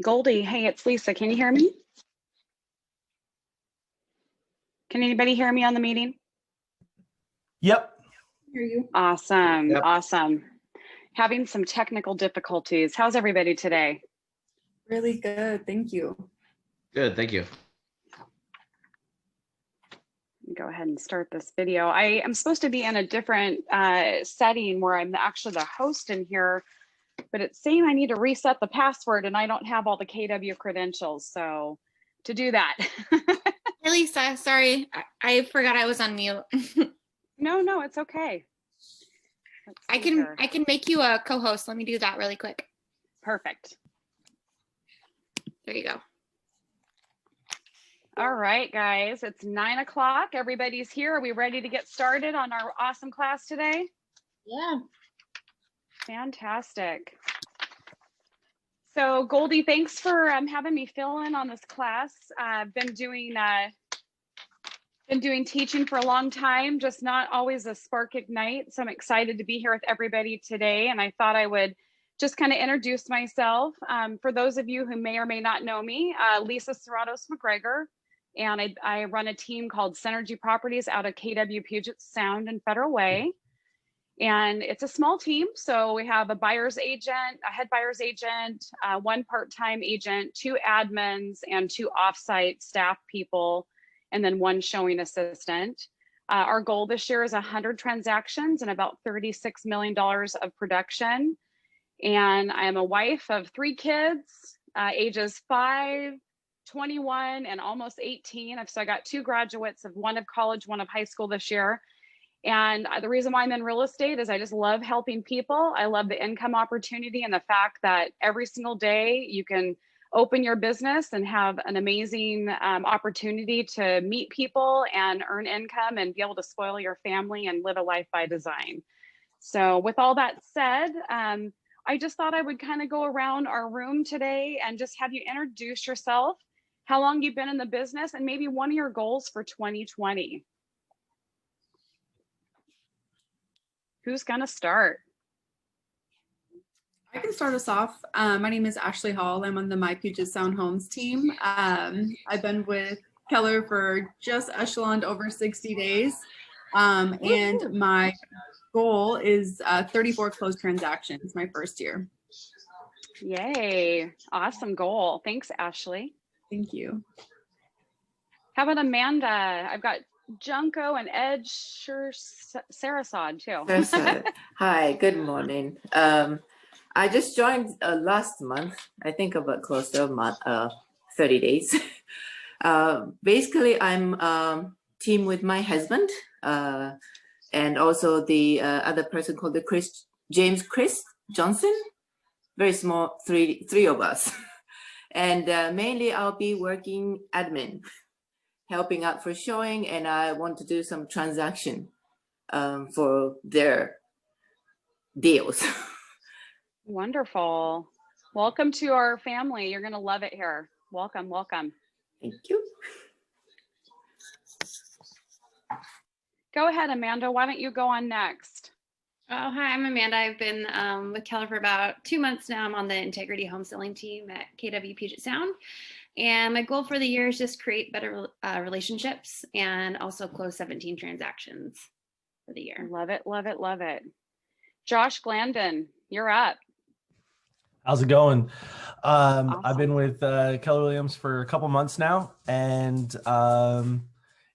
Goldie, hey, it's Lisa. Can you hear me? Can anybody hear me on the meeting? Yep. Hear you. Awesome. Yep. Awesome. Having some technical difficulties. How's everybody today? Really good. Thank you. Good, thank you. Go ahead and start this video. I am supposed to be in a different setting where I'm actually the host in here, but it's saying I need to reset the password and I don't have all the KW credentials. So to do that. Hey Lisa, sorry, I forgot I was on mute. No, it's okay. I can make you a co-host. Let me do that really quick. Perfect. There you go. All right, guys, it's 9 o'clock. Everybody's here. Are we ready to get started on our awesome class today? Yeah. Fantastic. So Goldie, thanks for having me fill in on this class. I've been doing teaching for a long time, just not always a spark ignite. So I'm excited to be here with everybody today. And I thought I would just kind of introduce myself. For those of you who may or may not know me, Lisa Serratos McGregor, and I run a team called Synergy Properties out of KW Puget Sound and Federal Way. And it's a small team. So we have a buyer's agent, a head buyer's agent, one part-time agent, 2 admins, and 2 offsite staff people, and then 1 showing assistant. Our goal this year is 100 transactions and about $36 million of production. And I am a wife of 3 kids, ages 5, 21, and almost 18. So I got 2 graduates, of one of college, one of high school this year. And the reason why I'm in real estate is I just love helping people. I love the income opportunity and the fact that every single day you can open your business and have an amazing opportunity to meet people and earn income and be able to spoil your family and live a life by design. So with all that said, I just thought I would kind of go around our room today and just have you introduce yourself, how long you've been in the business, and maybe one of your goals for 2020. Who's gonna start? I can start us off. My name is Ashley Hall. I'm on the My Puget Sound Homes team. I've been with Keller for just echeloned over 60 days. And my goal is 34 closed transactions my first year. Yay, awesome goal. Thanks, Ashley. Thank you. How about Amanda? I've got Junko and Ed Sarasad too. Sarasad. Hi, good morning. I just joined last month, I think about close to a month, 30 days. Basically, I'm team with my husband and also the other person called the James Johnson. Very small, three of us. And mainly I'll be working admin, helping out for showing, and I want to do some transaction for their deals. Wonderful. Welcome to our family. You're gonna love it here. Welcome, welcome. Thank you. Go ahead, Amanda. Why don't you go on next? Oh, hi, I'm Amanda. I've been with Keller for about 2 months now. I'm on the integrity home selling team at KW Puget Sound. And my goal for the year is just create better relationships and also close 17 transactions for the year. Love it, love it, love it. Josh Glandon, you're up. How's it going? Awesome. I've been with Keller Williams for a couple months now. And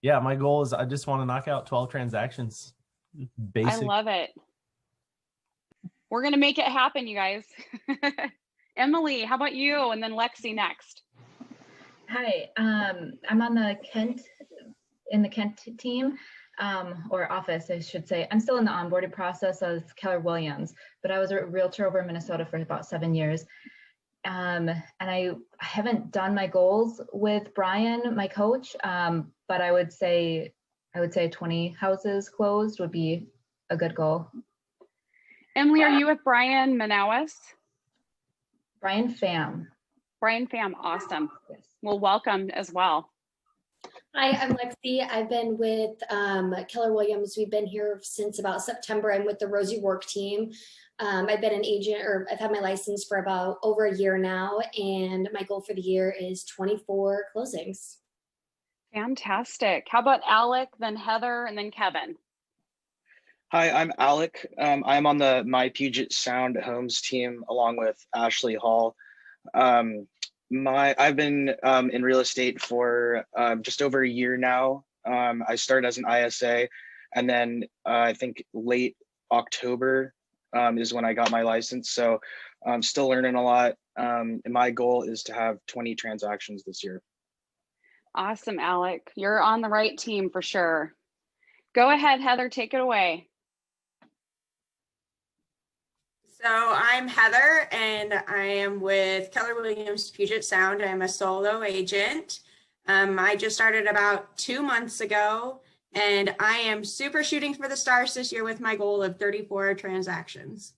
yeah, my goal is I just want to knock out 12 transactions. Basic. I love it. We're going to make it happen, you guys. Emily, how about you? And then Lexi next. Hi, I'm on the Kent team, or office, I should say. I'm still in the onboarding process as Keller Williams, but I was a realtor over in Minnesota for about 7 years. And I haven't done my goals with Brian, my coach, but I would say 20 houses closed would be a good goal. Emily, are you with Brian Manawis? Brian Pham. Brian Pham, awesome. Yes. Well, welcome as well. Hi, I'm Lexi. I've been with Keller Williams. We've been here since about September. I'm with the Rosie Work team. I've been an agent, or I've had my license for about over a year now, and my goal for the year is 24 closings. Fantastic. How about Alec, then Heather, and then Kevin? Hi, I'm Alec. I'm on the My Puget Sound Homes team along with Ashley Hall. I've been in real estate for just over a year now. I started as an ISA, and then I think late October is when I got my license. So I'm still learning a lot. And my goal is to have 20 transactions this year. Awesome, Alec. You're on the right team for sure. Go ahead, Heather, take it away. So I'm Heather, and I am with Keller Williams Puget Sound. I'm a solo agent. I just started about 2 months ago, and I am super shooting for the stars this year with my goal of 34 transactions.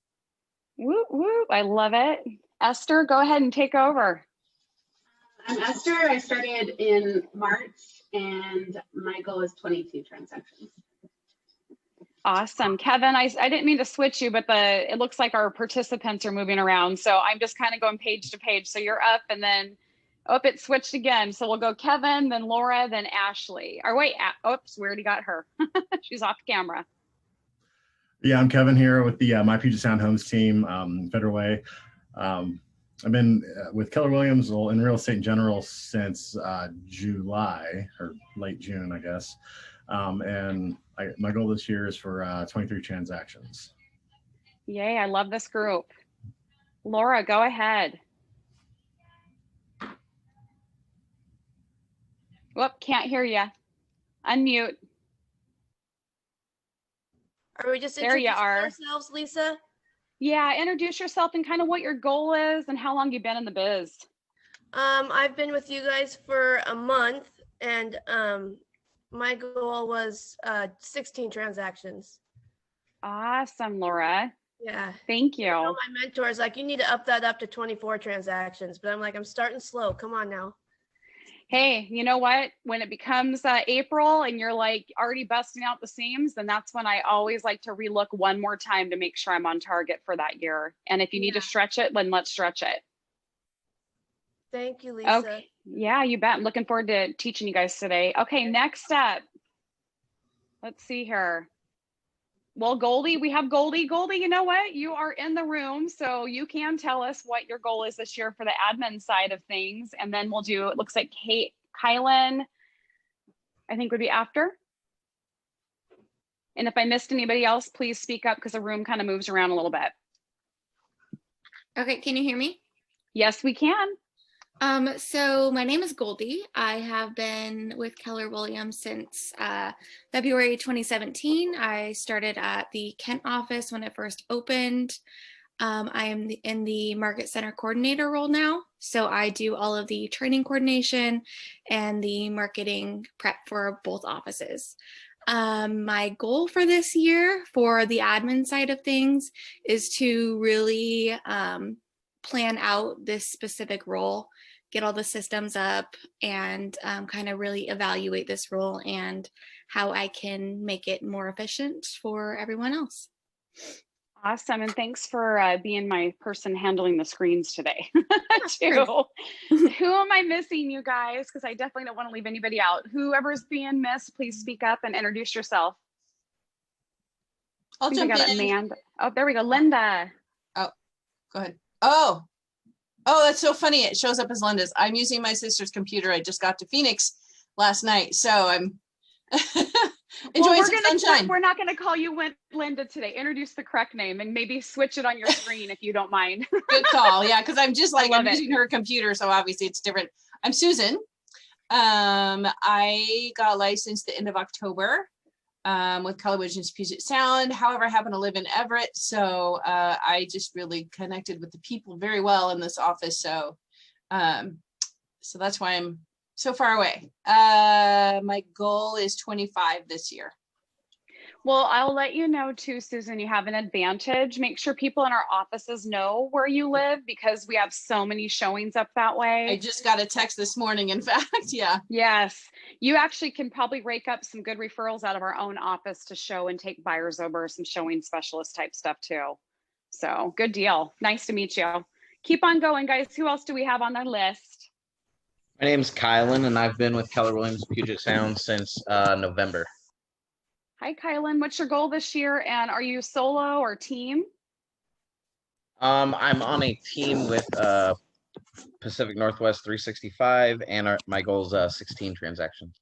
Whoop, whoop. I love it. Esther, go ahead and take over. I'm Esther. I started in March, and my goal is 22 transactions. Awesome. Kevin, I didn't mean to switch you, but it looks like our participants are moving around. So I'm just kind of going page to page. So you're up, and then, oh, it switched again. So we'll go Kevin, then Laura, then Ashley. Or wait, oops, we already got her. She's off camera. Yeah, I'm Kevin here with the My Puget Sound Homes team, Federal Way. I've been with Keller Williams in real estate in general since July, or late June, I guess. And my goal this year is for 23 transactions. Yay, I love this group. Laura, go ahead. Whoop, can't hear you. Unmute. Are we just there you are. Ourselves, Lisa? Yeah, introduce yourself and kind of what your goal is and how long you've been in the biz. I've been with you guys for a month, and my goal was 16 transactions. Awesome, Laura. Yeah. Thank you. My mentor's like, you need to up that up to 24 transactions, but I'm like, I'm starting slow. Come on now. Hey, you know what? When it becomes April and you're like already busting out the seams, then that's when I always like to relook one more time to make sure I'm on target for that year. And if you need to stretch it, then let's stretch it. Thank you, Lisa. Okay. Yeah, you bet. I'm looking forward to teaching you guys today. Okay, next up. Let's see here. Well, Goldie, we have Goldie. Goldie, you know what? You are in the room, so you can tell us what your goal is this year for the admin side of things. And then we'll do, it looks like Kylan, I think would be after. And if I missed anybody else, please speak up because the room kind of moves around a little bit. Okay, can you hear me? Yes, we can. So my name is Goldie. I have been with Keller Williams since February 2017. I started at the Kent office when it first opened. I am in the Market Center Coordinator role now. So I do all of the training coordination and the marketing prep for both offices. My goal for this year for the admin side of things is to really plan out this specific role, get all the systems up, and kind of really evaluate this role and how I can make it more efficient for everyone else. Awesome. And thanks for being my person handling the screens today too. Who am I missing, you guys? Because I definitely don't want to leave anybody out. Whoever's being missed, please speak up and introduce yourself. I'll jump in. Amanda. Oh, there we go. Linda. Oh, go ahead. Oh, that's so funny. It shows up as Linda's. I'm using my sister's computer. I just got to Phoenix last night, so I'm enjoying some sunshine. We're not going to call you Linda today. Introduce the correct name and maybe switch it on your screen if you don't mind. Good call. Yeah, because I'm just like, I'm using her computer, so obviously it's different. I'm Susan. I got licensed the end of October with Keller Williams Puget Sound. However, I happen to live in Everett, so I just really connected with the people very well in this office. So, so that's why I'm so far away. My goal is 25 this year. Well, I'll let you know too, Susan, you have an advantage. Make sure people in our offices know where you live because we have so many showings up that way. I just got a text this morning, in fact. Yeah. Yes. You actually can probably rake up some good referrals out of our own office to show and take buyers over some showing specialist type stuff too. So good deal. Nice to meet you. Keep on going, guys. Who else do we have on our list? My name's Kylan, and I've been with Keller Williams Puget Sound since November. Hi, Kylan. What's your goal this year? And are you solo or team? I'm on a team with Pacific Northwest 365, and my goal is 16 transactions.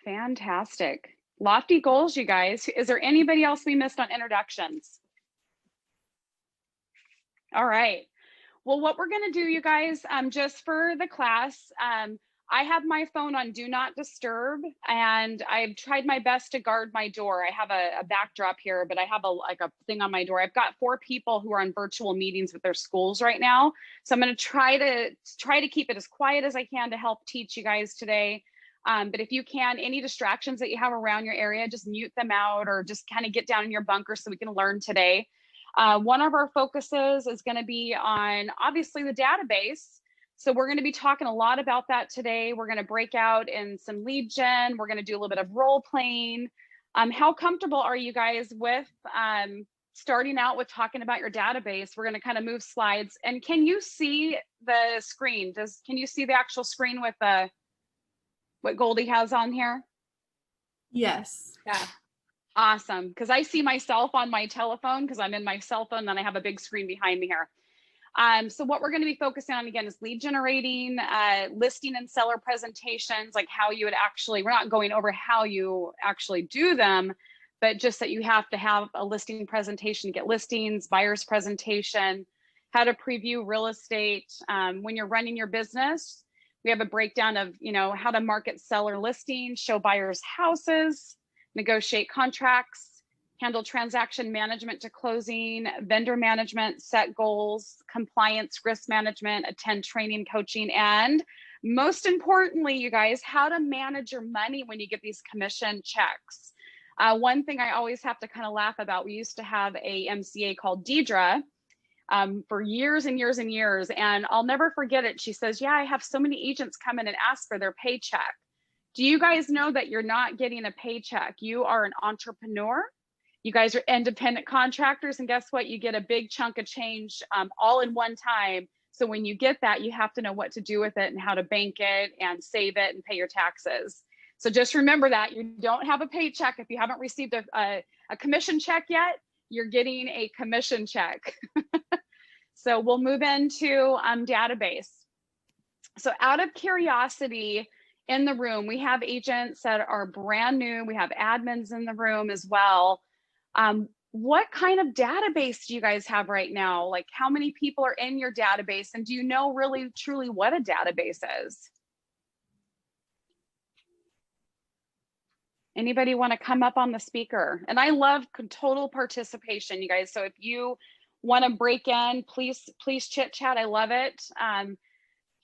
Fantastic. Lofty goals, you guys. Is there anybody else we missed on introductions? All right. Well, what we're going to do, you guys, just for the class, I have my phone on do not disturb, and I've tried my best to guard my door. I have a backdrop here, but I have a thing on my door. I've got 4 people who are on virtual meetings with their schools right now. So I'm going to try to keep it as quiet as I can to help teach you guys today. But if you can, any distractions that you have around your area, just mute them out or just kind of get down in your bunker so we can learn today. One of our focuses is going to be on obviously the database. So we're going to be talking a lot about that today. We're going to break out in some lead gen. We're going to do a little bit of role playing. How comfortable are you guys with starting out with talking about your database? We're going to kind of move slides. And can you see the screen? Can you see the actual screen with what Goldie has on here? Yes. Yeah. Awesome. Because I see myself on my telephone because I'm in my cell phone, and I have a big screen behind me here. So what we're going to be focusing on again is lead generating, listing and seller presentations, like how you would actually, we're not going over how you actually do them, but just that you have to have a listing presentation, get listings, buyer's presentation, how to preview real estate. When you're running your business, we have a breakdown of, how to market seller listings, show buyers houses, negotiate contracts, handle transaction management to closing, vendor management, set goals, compliance, risk management, attend training, coaching, and most importantly, you guys, how to manage your money when you get these commission checks. One thing I always have to kind of laugh about, we used to have a MCA called Deidre for years and years and years, and I'll never forget it. She says, yeah, I have so many agents come in and ask for their paycheck. Do you guys know that you're not getting a paycheck? You are an entrepreneur. You guys are independent contractors, and guess what? You get a big chunk of change all in one time. So when you get that, you have to know what to do with it and how to bank it and save it and pay your taxes. So just remember that you don't have a paycheck. If you haven't received a commission check yet, you're getting a commission check. So we'll move into database. So out of curiosity, in the room, we have agents that are brand new. We have admins in the room as well. What kind of database do you guys have right now? Like how many people are in your database, and do you know really truly what a database is? Anybody want to come up on the speaker? And I love total participation, you guys. So if you want to break in, please chit chat. I love it.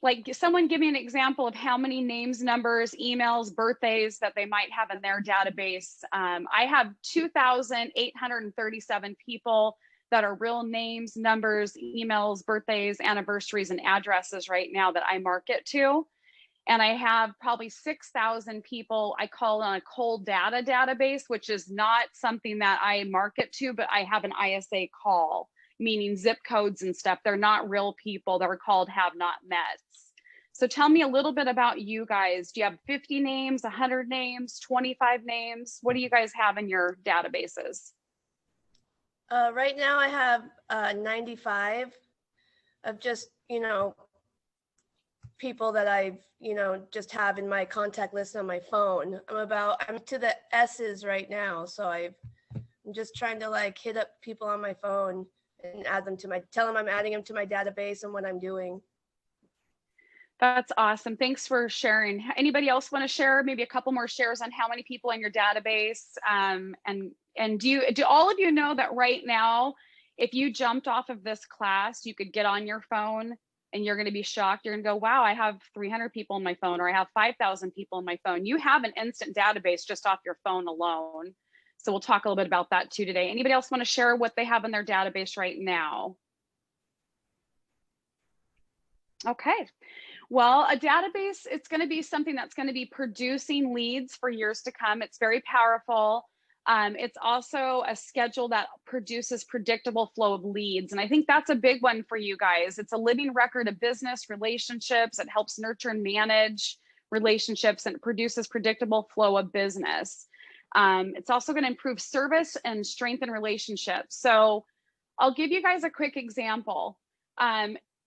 Like someone give me an example of how many names, numbers, emails, birthdays that they might have in their database. I have 2,837 people that are real names, numbers, emails, birthdays, anniversaries, and addresses right now that I market to. And I have probably 6,000 people I call on a cold data database, which is not something that I market to, but I have an ISA call, meaning zip codes and stuff. They're not real people. They're called have not met. So tell me a little bit about you guys. Do you have 50 names, 100 names, 25 names? What do you guys have in your databases? Right now I have 95 of just, people that I've, just have in my contact list on my phone. I'm to the S's right now. So I'm just trying to like hit up people on my phone and add them tell them I'm adding them to my database and what I'm doing. That's awesome. Thanks for sharing. Anybody else want to share maybe a couple more shares on how many people in your database? And do all of you know that right now, if you jumped off of this class, you could get on your phone and you're going to be shocked. You're going to go, wow, I have 300 people in my phone, or I have 5,000 people in my phone. You have an instant database just off your phone alone. So we'll talk a little bit about that too today. Anybody else want to share what they have in their database right now? Okay. Well, a database, it's going to be something that's going to be producing leads for years to come. It's very powerful. It's also a schedule that produces predictable flow of leads. And I think that's a big one for you guys. It's a living record of business relationships. It helps nurture and manage relationships, and it produces predictable flow of business. It's also going to improve service and strengthen relationships. So I'll give you guys a quick example.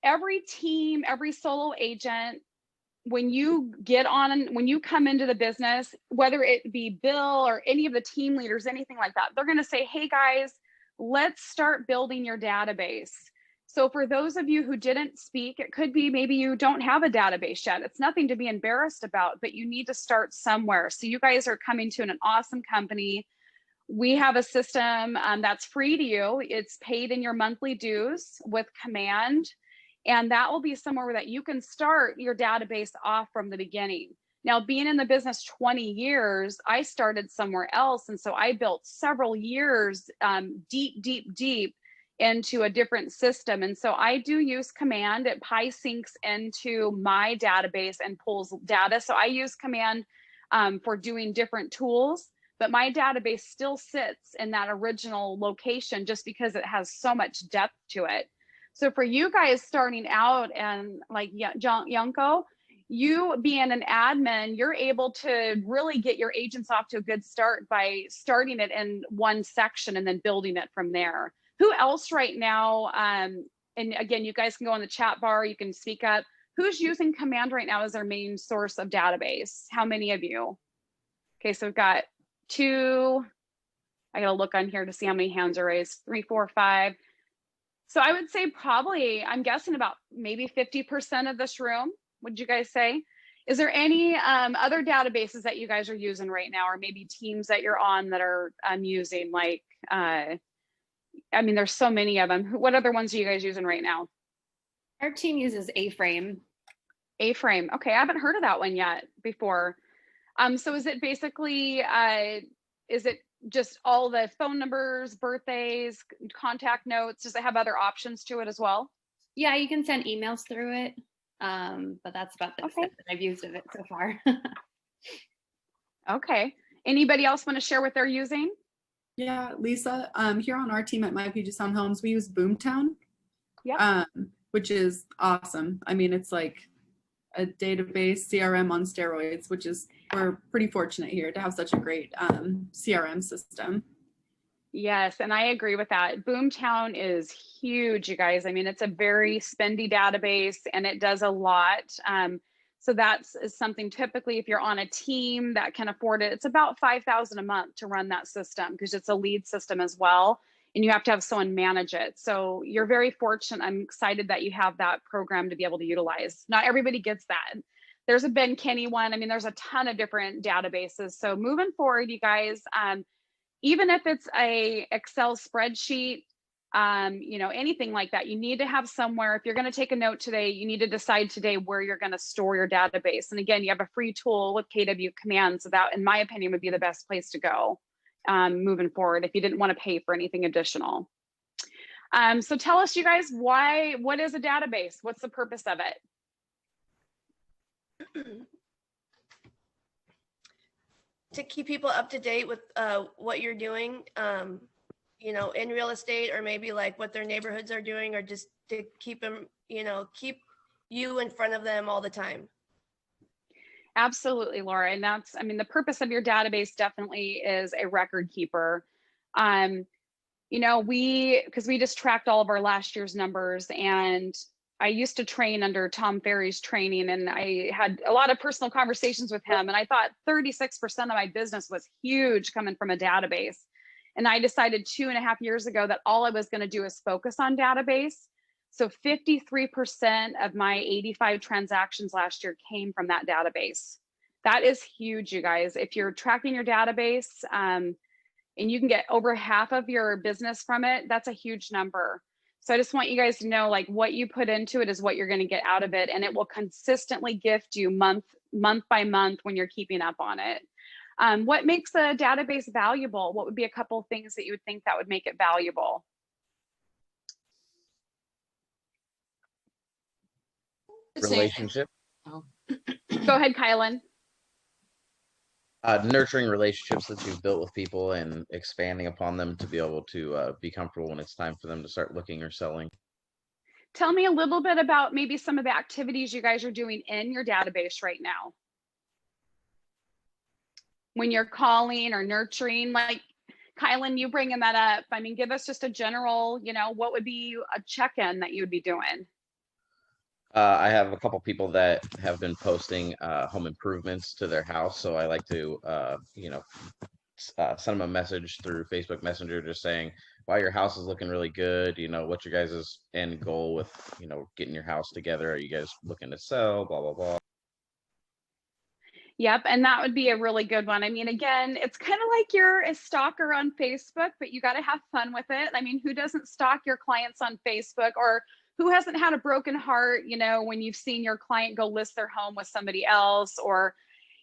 Every team, every solo agent, when you come into the business, whether it be Bill or any of the team leaders, anything like that, they're going to say, hey guys, let's start building your database. So for those of you who didn't speak, it could be maybe you don't have a database yet. It's nothing to be embarrassed about, but you need to start somewhere. So you guys are coming to an awesome company. We have a system that's free to you. It's paid in your monthly dues with Command. And that will be somewhere that you can start your database off from the beginning. Now, being in the business 20 years, I started somewhere else. And so I built several years deep into a different system. And so I do use Command. It syncs into my database and pulls data. So I use Command for doing different tools, but my database still sits in that original location just because it has so much depth to it. So for you guys starting out, and like Yanko, you being an admin, you're able to really get your agents off to a good start by starting it in one section and then building it from there. Who else right now, and again, you guys can go on the chat bar, you can speak up. Who's using Command right now as their main source of database? How many of you? Okay, so we've got 2. I gotta look on here to see how many hands are raised. 3, 4, 5. So I would say probably, I'm guessing about maybe 50% of this room. Would you guys say? Is there any other databases that you guys are using right now, or maybe teams that you're on that are using? Like, I mean, there's so many of them. What other ones are you guys using right now? Our team uses A-Frame. A-Frame. Okay, I haven't heard of that one yet before. So is it basically, is it just all the phone numbers, birthdays, contact notes? Does it have other options to it as well? Yeah, you can send emails through it, but that's about the extent that I've used of it so far. Okay. Anybody else want to share what they're using? Yeah, Lisa, here on our team at My Puget Sound Homes, we use Boomtown, which is awesome. I mean, it's like a database CRM on steroids, which is, we're pretty fortunate here to have such a great CRM system. Yes, and I agree with that. Boomtown is huge, you guys. I mean, it's a very spendy database and it does a lot. So that's something typically if you're on a team that can afford it, it's about $5,000 a month to run that system because it's a lead system as well. And you have to have someone manage it. So you're very fortunate. I'm excited that you have that program to be able to utilize. Not everybody gets that. There's a Ben Kenny one. I mean, there's a ton of different databases. So moving forward, you guys, even if it's a Excel spreadsheet, you know, anything like that, you need to have somewhere. If you're going to take a note today, you need to decide today where you're going to store your database. And again, you have a free tool with KW Command. So that, in my opinion, would be the best place to go moving forward if you didn't want to pay for anything additional. So tell us, you guys, what is a database? What's the purpose of it? To keep people up to date with what you're doing, you know, in real estate, or maybe like what their neighborhoods are doing, or just to keep them, you know, keep you in front of them all the time. Absolutely, Laura. And that's, I mean, the purpose of your database definitely is a record keeper. You know, because we just tracked all of our last year's numbers, and I used to train under Tom Ferry's training, and I had a lot of personal conversations with him, and I thought 36% of my business was huge coming from a database. And I decided 2.5 years ago that all I was going to do is focus on database. So 53% of my 85 transactions last year came from that database. That is huge, you guys. If you're tracking your database and you can get over half of your business from it, that's a huge number. So I just want you guys to know, like, what you put into it is what you're going to get out of it. And it will consistently gift you month by month when you're keeping up on it. What makes a database valuable? What would be a couple of things that you would think that would make it valuable? Relationship. Go ahead, Kylan. Nurturing relationships that you've built with people and expanding upon them to be able to be comfortable when it's time for them to start looking or selling. Tell me a little bit about maybe some of the activities you guys are doing in your database right now. When you're calling or nurturing, like Kylan, you bringing that up. I mean, give us just a general, you know, what would be a check-in that you would be doing? I have a couple people that have been posting home improvements to their house. So I like to, send them a message through Facebook Messenger just saying, wow, your house is looking really good. You know, what's your guys' end goal with, you know, getting your house together? Are you guys looking to sell? Blah, blah, blah. Yep, and that would be a really good one. I mean, again, it's kind of like you're a stalker on Facebook, but you got to have fun with it. I mean, who doesn't stalk your clients on Facebook, or who hasn't had a broken heart, you know, when you've seen your client go list their home with somebody else, or,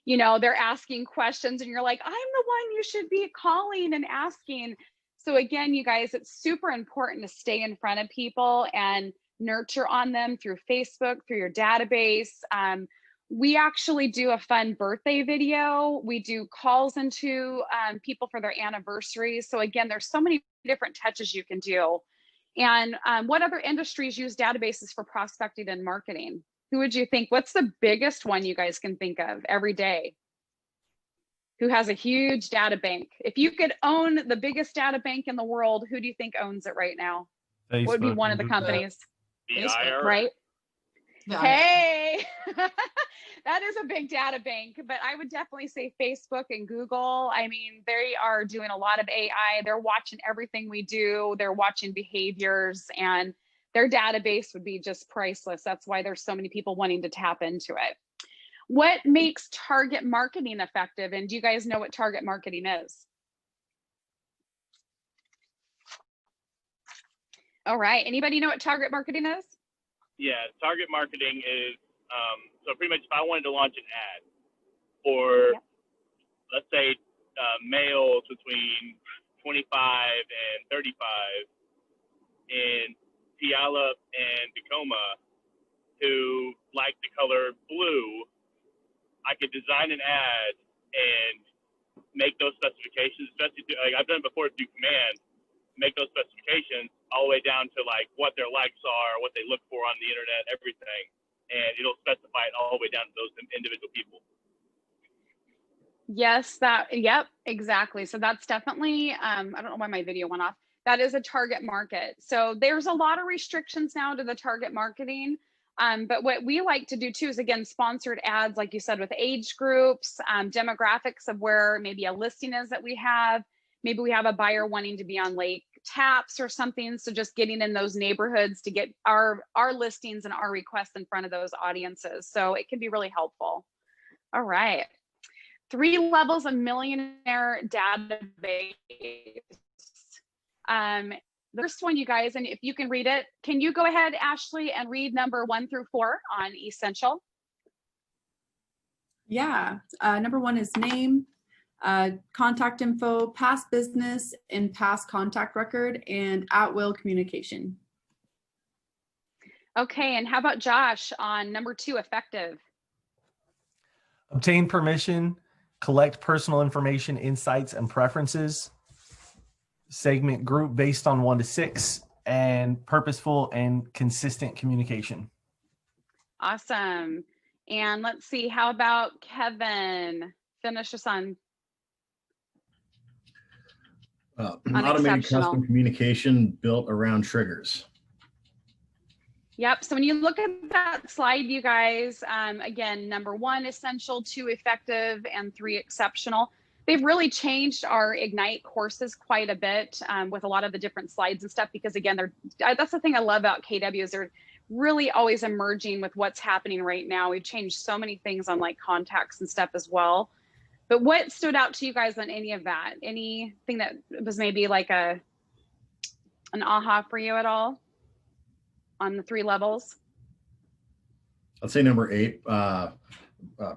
you know, they're asking questions and you're like, I'm the one you should be calling and asking. So again, you guys, it's super important to stay in front of people and nurture on them through Facebook, through your database. We actually do a fun birthday video. We do calls into people for their anniversaries. So again, there's so many different touches you can do. And what other industries use databases for prospecting and marketing? Who would you think? What's the biggest one you guys can think of every day? Who has a huge data bank? If you could own the biggest data bank in the world, who do you think owns it right now? Facebook, what would be one of the companies? The IRS. Right? Yeah. Hey, that is a big data bank, but I would definitely say Facebook and Google. I mean, they are doing a lot of AI. They're watching everything we do. They're watching behaviors, and their database would be just priceless. That's why there's so many people wanting to tap into it. What makes target marketing effective? And do you guys know what target marketing is? All right. Anybody know what target marketing is? Yeah, target marketing is, so pretty much if I wanted to launch an ad for, let's say, males between 25 and 35 in Puyallup and Tacoma who like the color blue, I could design an ad and make those specifications, especially like I've done it before through command, make those specifications all the way down to like what their likes are, what they look for on the internet, everything. And it'll specify it all the way down to those individual people. Yes, yep, exactly. So that's definitely, I don't know why my video went off. That is a target market. So there's a lot of restrictions now to the target marketing. But what we like to do too is, again, sponsored ads, like you said, with age groups, demographics of where maybe a listing is that we have. Maybe we have a buyer wanting to be on Lake Taps or something. So just getting in those neighborhoods to get our listings and our requests in front of those audiences. So it can be really helpful. All right. 3 levels of millionaire database. The first one, you guys, and if you can read it, can you go ahead, Ashley, and read number 1 through 4 on essential? Yeah. Number 1 is name, contact info, past business and past contact record, and at will communication. Okay, and how about Josh on number 2, effective? Obtain permission, collect personal information, insights, and preferences. Segment group based on 1 to 6, and purposeful and consistent communication. Awesome. And let's see, how about Kevin? Finish us on automated custom communication built around triggers. Yep. So when you look at that slide, you guys, again, number 1, essential, 2, effective, and 3, exceptional. They've really changed our Ignite courses quite a bit with a lot of the different slides and stuff, because again, that's the thing I love about KW is they're really always emerging with what's happening right now. We've changed so many things on like contacts and stuff as well. But what stood out to you guys on any of that? Anything that was maybe like an aha for you at all on the 3 levels? I'd say number 8,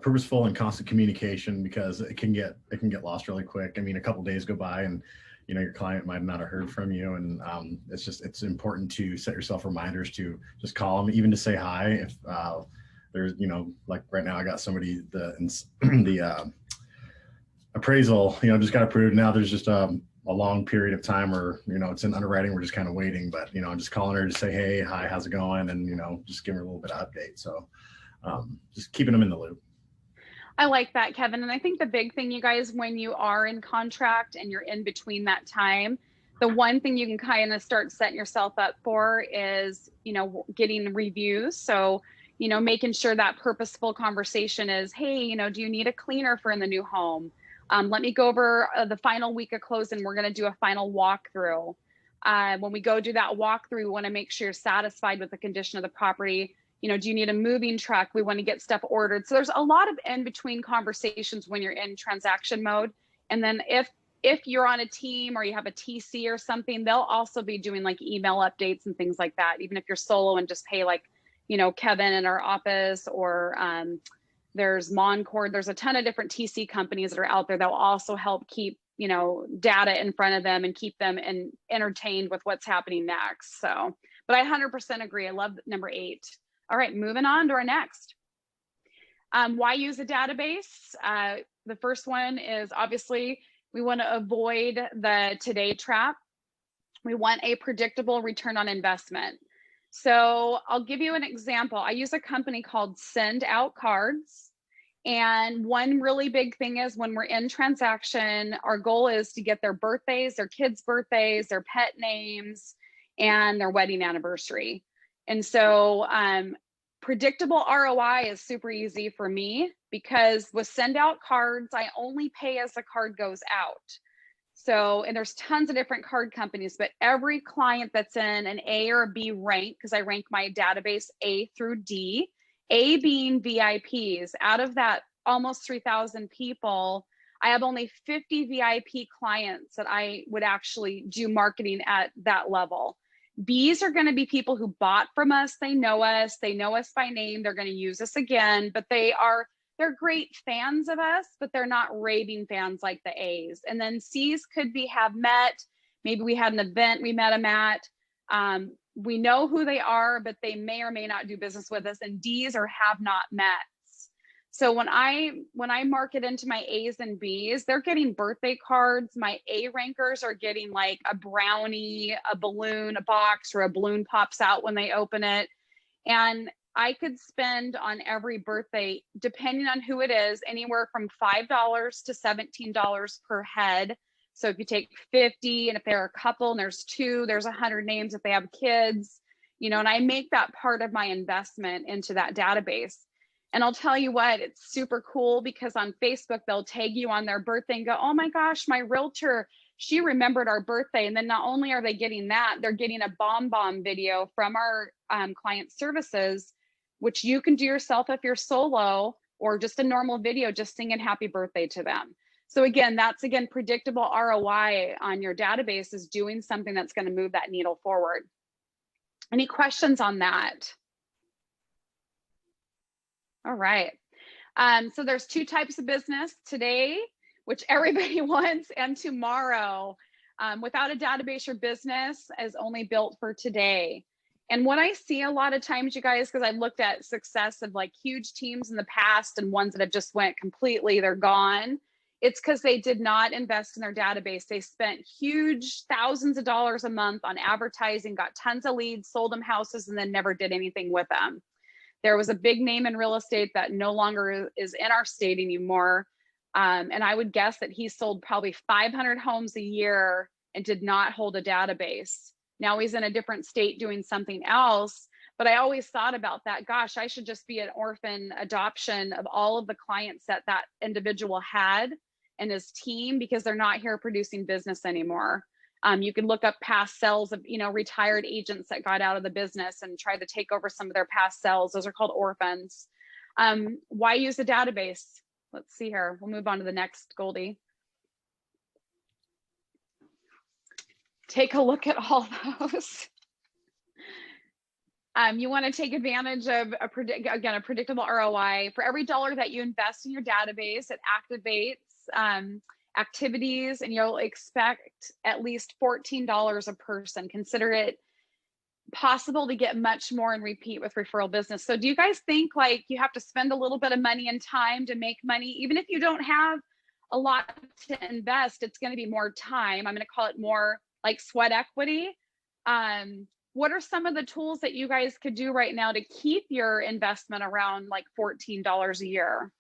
purposeful and constant communication, because it can get lost really quick. I mean, a couple days go by and your client might not have heard from you, and it's important to set yourself reminders to just call them, even to say hi. If there's like right now I got somebody the appraisal just got approved. Now there's just a long period of time where it's in underwriting, we're just kind of waiting, but I'm just calling her to say, hey, hi, how's it going, and just give her a little bit of update. So just keeping them in the loop. I like that, Kevin. And I think the big thing, you guys, when you are in contract and you're in between that time, the one thing you can kind of start setting yourself up for is, getting reviews. So, making sure that purposeful conversation is, hey, do you need a cleaner for in the new home? Let me go over the final week of closing. We're going to do a final walkthrough. When we go do that walkthrough, we want to make sure you're satisfied with the condition of the property. Do you need a moving truck? We want to get stuff ordered. So there's a lot of in-between conversations when you're in transaction mode. And then if you're on a team or you have a TC or something, they'll also be doing like email updates and things like that. Even if you're solo and just pay like, Kevin in our office, or there's Moncord. There's a ton of different TC companies that are out there that will also help keep, data in front of them and keep them entertained with what's happening next. So, but I 100% agree. I love number 8. All right, moving on to our next. Why use a database? The first one is obviously we want to avoid the today trap. We want a predictable return on investment. So I'll give you an example. I use a company called Send Out Cards. And one really big thing is when we're in transaction, our goal is to get their birthdays, their kids' birthdays, their pet names, and their wedding anniversary. And so predictable ROI is super easy for me, because with Send Out Cards, I only pay as the card goes out. So, and there's tons of different card companies, but every client that's in an A or a B rank, because I rank my database A through D, A being VIPs, out of that almost 3,000 people, I have only 50 VIP clients that I would actually do marketing at that level. B's are going to be people who bought from us. They know us by name. They're going to use us again, but they're great fans of us, but they're not raving fans like the A's. And then C's could have met, maybe we had an event we met them at. We know who they are, but they may or may not do business with us. And D's are have not met. So when I market into my A's and B's, they're getting birthday cards. My A rankers are getting like a brownie, a balloon, a box, or a balloon pops out when they open it. And I could spend on every birthday, depending on who it is, anywhere from $5 to $17 per head. So if you take 50, and if they're a couple and there's 2, there's 100 names if they have kids, and I make that part of my investment into that database. And I'll tell you what, it's super cool, because on Facebook, they'll tag you on their birthday and go, oh my gosh, my realtor, she remembered our birthday. And then not only are they getting that, they're getting a bomb video from our client services, which you can do yourself if you're solo, or just a normal video, just singing happy birthday to them. So again, that's predictable ROI on your database, is doing something that's going to move that needle forward. Any questions on that? All right. So there's 2 types of business today, which everybody wants, and tomorrow. Without a database, your business is only built for today. And what I see a lot of times, you guys, because I've looked at success of like huge teams in the past and ones that have just went completely, they're gone. It's because they did not invest in their database. They spent huge thousands of dollars a month on advertising, got tons of leads, sold them houses, and then never did anything with them. There was a big name in real estate that no longer is in our state anymore. And I would guess that he sold probably 500 homes a year and did not hold a database. Now he's in a different state doing something else. But I always thought about that. Gosh, I should just be an orphan adoption of all of the clients that that individual had and his team, because they're not here producing business anymore. You can look up past sales of, retired agents that got out of the business and tried to take over some of their past sales. Those are called orphans. Why use a database? Let's see here. We'll move on to the next, Goldie. Take a look at all those. You want to take advantage of a predictable ROI. For every dollar that you invest in your database, it activates activities, and you'll expect at least $14 a person. Consider it possible to get much more and repeat with referral business. So do you guys think like you have to spend a little bit of money and time to make money? Even if you don't have a lot to invest, it's going to be more time. I'm going to call it more like sweat equity. What are some of the tools that you guys could do right now to keep your investment around like $14 a year?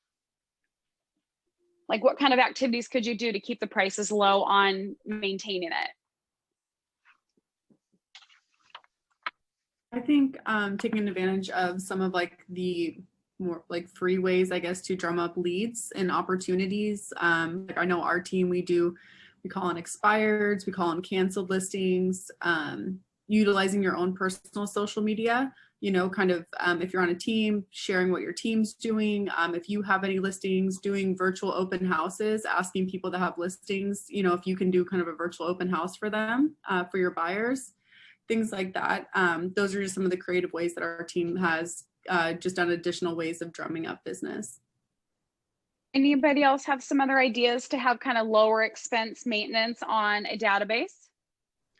Like what kind of activities could you do to keep the prices low on maintaining it? I think taking advantage of some of like the more like free ways, I guess, to drum up leads and opportunities. Like I know our team, we call on expireds, we call on canceled listings, utilizing your own personal social media, you know, kind of if you're on a team, sharing what your team's doing. If you have any listings, doing virtual open houses, asking people that have listings, you know, if you can do kind of a virtual open house for them, for your buyers, things like that. Those are just some of the creative ways that our team has just done additional ways of drumming up business. Anybody else have some other ideas to have kind of lower expense maintenance on a database?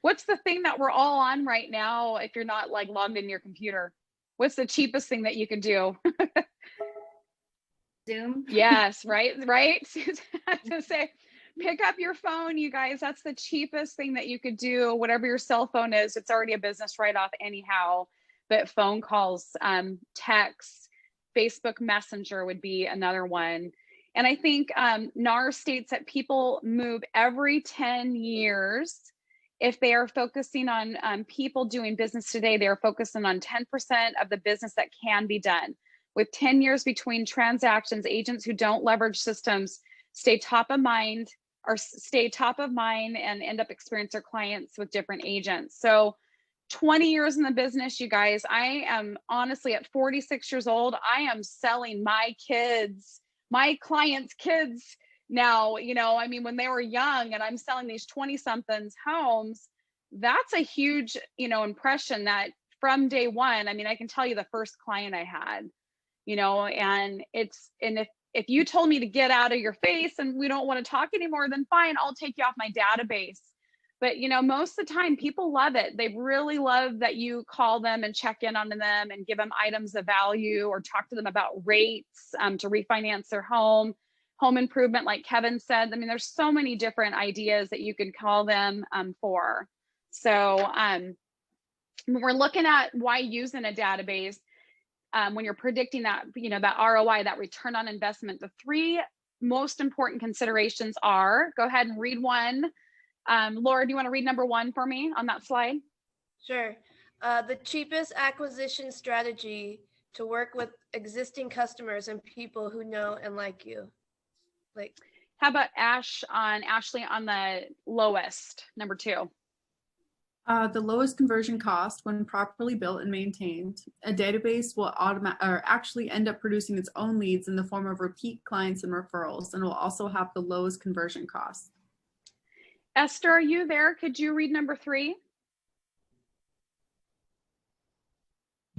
What's the thing that we're all on right now if you're not like logged in your computer? What's the cheapest thing that you could do? Zoom. Yes, right. I was gonna say, pick up your phone, you guys. That's the cheapest thing that you could do. Whatever your cell phone is, it's already a business write-off anyhow. But phone calls, texts, Facebook Messenger would be another one. And I think NAR states that people move every 10 years. If they are focusing on people doing business today, they are focusing on 10% of the business that can be done. With 10 years between transactions, agents who don't leverage systems stay top of mind and end up experiencing their clients with different agents. So 20 years in the business, you guys, I am honestly at 46 years old, I am selling my clients' kids now, you know, I mean, when they were young and I'm selling these 20 somethings homes, that's a huge, you know, impression that from day one, I mean, I can tell you the first client I had, you know, and if you told me to get out of your face and we don't want to talk anymore, then fine, I'll take you off my database. But, you know, most of the time people love it. They really love that you call them and check in on them and give them items of value or talk to them about rates to refinance their home improvement, like Kevin said. I mean, there's so many different ideas that you could call them for. So when we're looking at why using a database, when you're predicting that, you know, that ROI, that return on investment, the three most important considerations are, go ahead and read one. Laura, do you want to read number one for me on that slide? Sure. The cheapest acquisition strategy to work with existing customers and people who know and like you. Like, how about Ashley on the lowest, number two? The lowest conversion cost when properly built and maintained. A database will actually end up producing its own leads in the form of repeat clients and referrals, and will also have the lowest conversion cost. Esther, are you there? Could you read number three?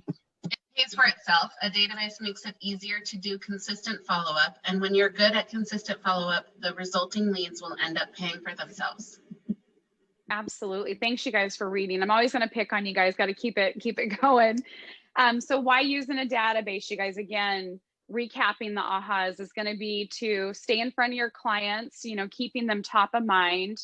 It pays for itself. A database makes it easier to do consistent follow-up, and when you're good at consistent follow-up, the resulting leads will end up paying for themselves. Absolutely. Thanks you guys for reading. I'm always going to pick on you guys. Got to keep it going. So why using a database, you guys? Again, recapping the ahas is going to be to stay in front of your clients, you know, keeping them top of mind.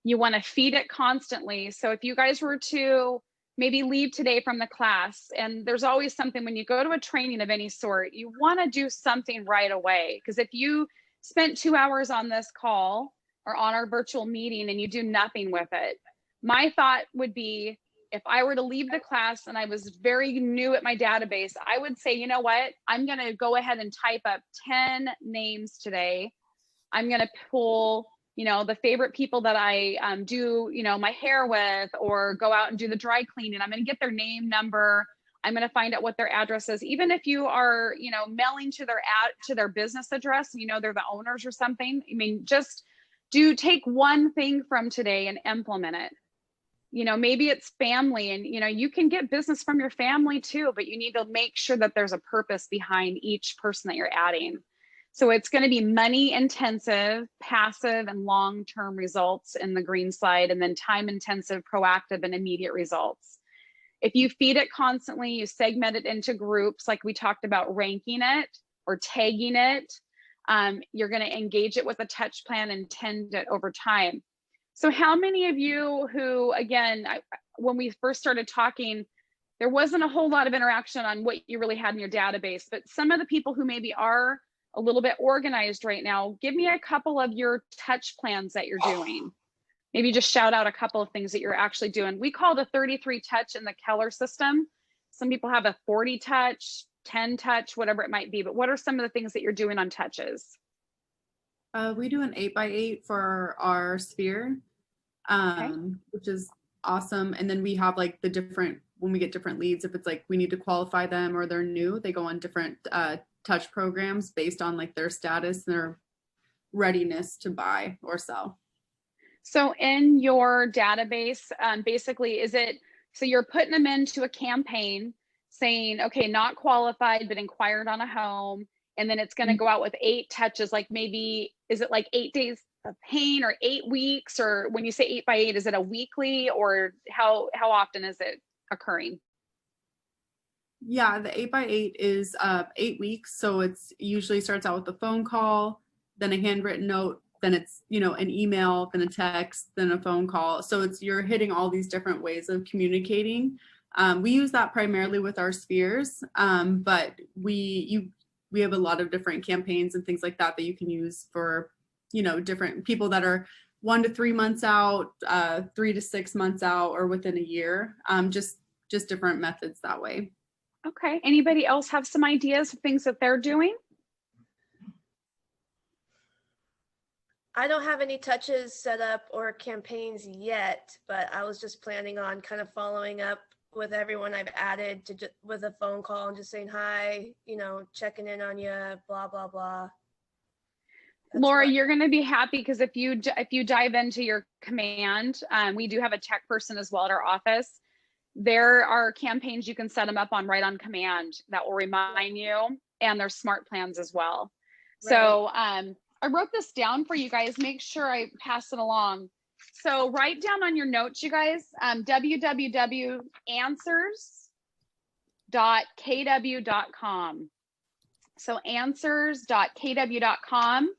You want to feed it constantly. So if you guys were to maybe leave today from the class, and there's always something when you go to a training of any sort, you want to do something right away. Because if you spent 2 hours on this call or on our virtual meeting and you do nothing with it, my thought would be, if I were to leave the class and I was very new at my database, I would say, you know what, I'm going to go ahead and type up 10 names today. I'm going to pull, you know, the favorite people that I do, you know, my hair with, or go out and do the dry cleaning. I'm going to get their name, number. I'm going to find out what their address is. Even if you are, you know, mailing to their business address, you know, they're the owners or something. I mean, just take one thing from today and implement it. You know, maybe it's family, and you know, you can get business from your family too, but you need to make sure that there's a purpose behind each person that you're adding. So it's going to be money intensive, passive, and long-term results in the green slide, and then time intensive, proactive, and immediate results. If you feed it constantly, you segment it into groups, like we talked about, ranking it or tagging it, you're going to engage it with a touch plan and tend it over time. So how many of you who, again, when we first started talking, there wasn't a whole lot of interaction on what you really had in your database, but some of the people who maybe are a little bit organized right now, give me a couple of your touch plans that you're doing. Maybe just shout out a couple of things that you're actually doing. We call the 33 touch in the Keller system. Some people have a 40 touch, 10 touch, whatever it might be, but what are some of the things that you're doing on touches? We do an 8x8 for our sphere, which is awesome. And then we have like the different, when we get different leads, if it's like we need to qualify them or they're new, they go on different touch programs based on like their status and their readiness to buy or sell. So in your database, basically, is it, so you're putting them into a campaign saying, okay, not qualified, but inquired on a home. And then it's going to go out with 8 touches, like maybe, is it like 8 days of pain or 8 weeks? Or when you say 8x8, is it a weekly, or how often is it occurring? Yeah, the 8x8 is 8 weeks. So it's usually starts out with a phone call, then a handwritten note, then it's, you know, an email, then a text, then a phone call. So it's, you're hitting all these different ways of communicating. We use that primarily with our spheres, but we have a lot of different campaigns and things like that that you can use for, you know, different people that are 1 to 3 months out, 3 to 6 months out, or within a year. Just different methods that way. Okay. Anybody else have some ideas of things that they're doing? I don't have any touches set up or campaigns yet, but I was just planning on kind of following up with everyone I've added to with a phone call and just saying hi, you know, checking in on you, blah, blah, blah. Laura, you're going to be happy because if you dive into your command, we do have a tech person as well at our office. There are campaigns you can set them up on right on command that will remind you, and there's smart plans as well. Right. So I wrote this down for you guys. Make sure I pass it along. So write down on your notes, you guys, www.answers.kw.com. So answers.kw.com.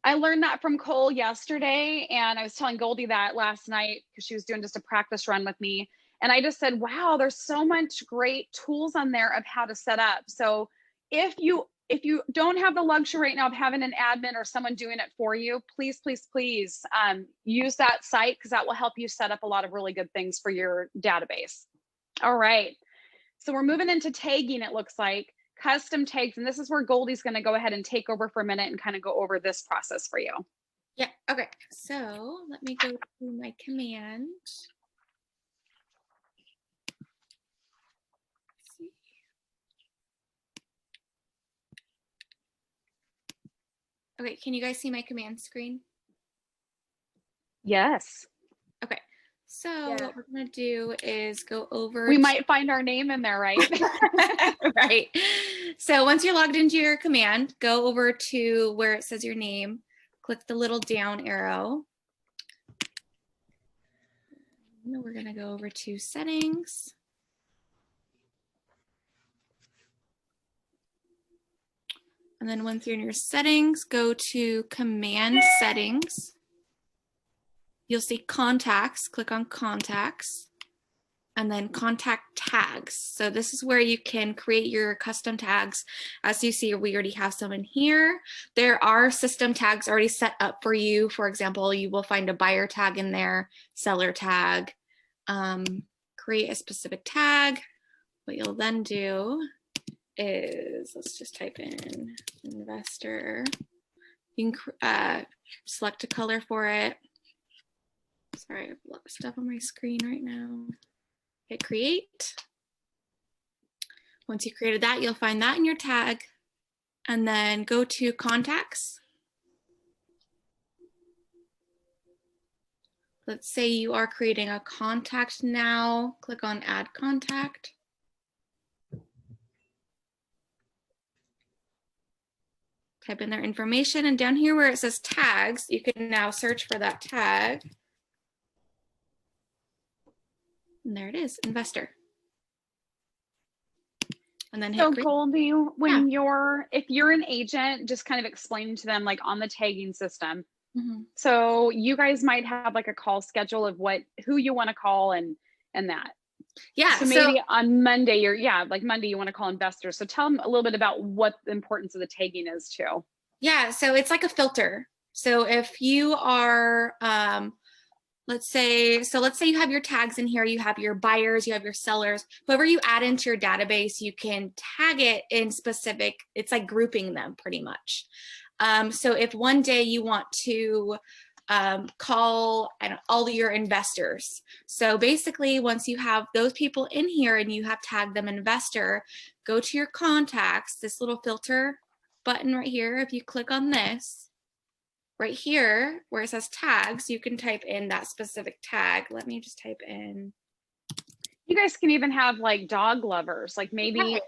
I learned that from Cole yesterday, and I was telling Goldie that last night because she was doing just a practice run with me. And I just said, wow, there's so much great tools on there of how to set up. So if you don't have the luxury right now of having an admin or someone doing it for you, please, please, please use that site, because that will help you set up a lot of really good things for your database. All right. So we're moving into tagging, it looks like. Custom tags, and this is where Goldie's going to go ahead and take over for a minute and kind of go over this process for you. Yeah, okay. So let me go to my command. Okay, can you guys see my command screen? Yes. Okay, so what we're gonna do is go over. We might find our name in there, right? Right. So once you're logged into your command, go over to where it says your name, click the little down arrow. And we're gonna go over to settings. And then once you're in your settings, go to command settings. You'll see contacts, click on contacts, and then contact tags. So this is where you can create your custom tags. As you see, we already have some in here. There are system tags already set up for you. For example, you will find a buyer tag in there, seller tag, create a specific tag. What you'll then do is, let's just type in investor. You can select a color for it. Sorry, I have a lot of stuff on my screen right now. Hit create. Once you created that, you'll find that in your tag, and then go to contacts. let's say you are creating a contact now, click on add contact. Type in their information, and down here where it says tags, you can now search for that tag. And there it is, investor. And then hit So create. Goldie, when if you're an agent, just kind of explaining to them like on the tagging system. So you guys might have like a call schedule of who you want to call and that. Yeah. So maybe on Monday Monday you want to call investors. So tell them a little bit about what the importance of the tagging is too. Yeah. So it's like a filter. So if you are, let's say you have your tags in here, you have your buyers, you have your sellers, whoever you add into your database, you can tag it in specific, it's like grouping them pretty much. So if one day you want to call all your investors. So basically, once you have those people in here and you have tagged them investor, go to your contacts, this little filter button right here. If you click on this, right here where it says tags, you can type in that specific tag. Let me just type in. You guys can even have like dog lovers, like maybe,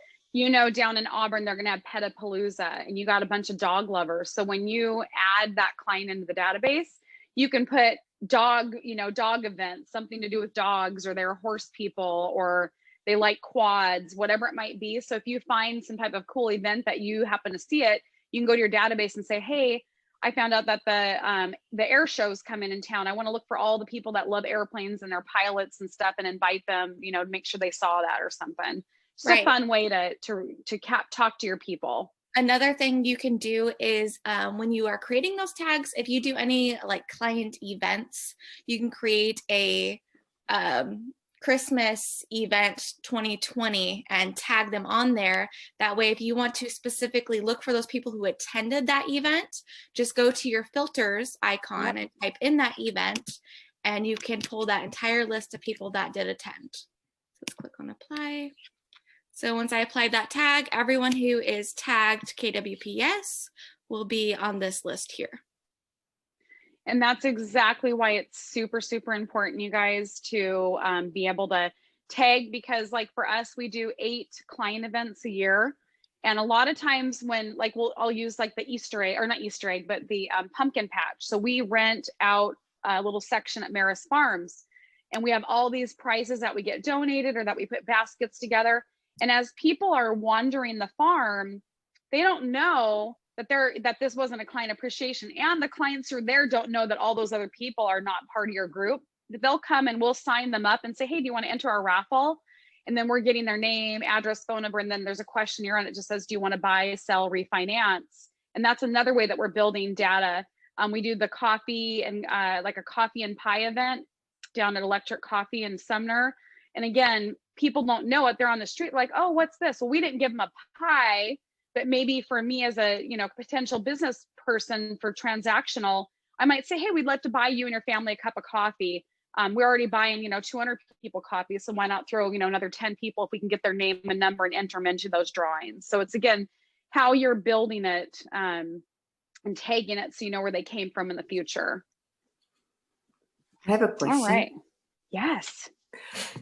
down in Auburn, they're going to have Petapalooza and you got a bunch of dog lovers. So when you add that client into the database, you can put dog events, something to do with dogs, or they're horse people, or they like quads, whatever it might be. So if you find some type of cool event that you happen to see it, you can go to your database and say, hey, I found out that the air show's coming in town. I want to look for all the people that love airplanes and their pilots and stuff and invite them, to make sure they saw that or something. It's a fun way to talk to your people. Another thing you can do is when you are creating those tags, if you do any like client events, you can create a Christmas event 2020 and tag them on there. That way, if you want to specifically look for those people who attended that event, just go to your filters icon and type in that event, and you can pull that entire list of people that did attend. So let's click on apply. So once I applied that tag, everyone who is tagged KWPS will be on this list here. And that's exactly why it's super, super important, you guys, to be able to tag, because like for us, we do 8 client events a year. And a lot of times when I'll use like the Easter egg, or not Easter egg, but the pumpkin patch. So we rent out a little section at Maris Farms, and we have all these prizes that we get donated or that we put baskets together. And as people are wandering the farm, they don't know that this wasn't a client appreciation, and the clients who are there don't know that all those other people are not part of your group. They'll come and we'll sign them up and say, hey, do you want to enter our raffle? And then we're getting their name, address, phone number, and then there's a questionnaire on it just says, do you want to buy, sell, refinance? And that's another way that we're building data. We do the coffee and like a coffee and pie event down at Electric Coffee in Sumner. And again, people don't know it. They're on the street like, oh, what's this? Well, we didn't give them a pie, but maybe for me as a potential business person for transactional, I might say, hey, we'd love to buy you and your family a cup of coffee. We're already buying 200 people coffee, so why not throw another 10 people if we can get their name and number and enter them into those drawings. So it's again how you're building it and tagging it so you know where they came from in the future. I have a question. All right. Yes.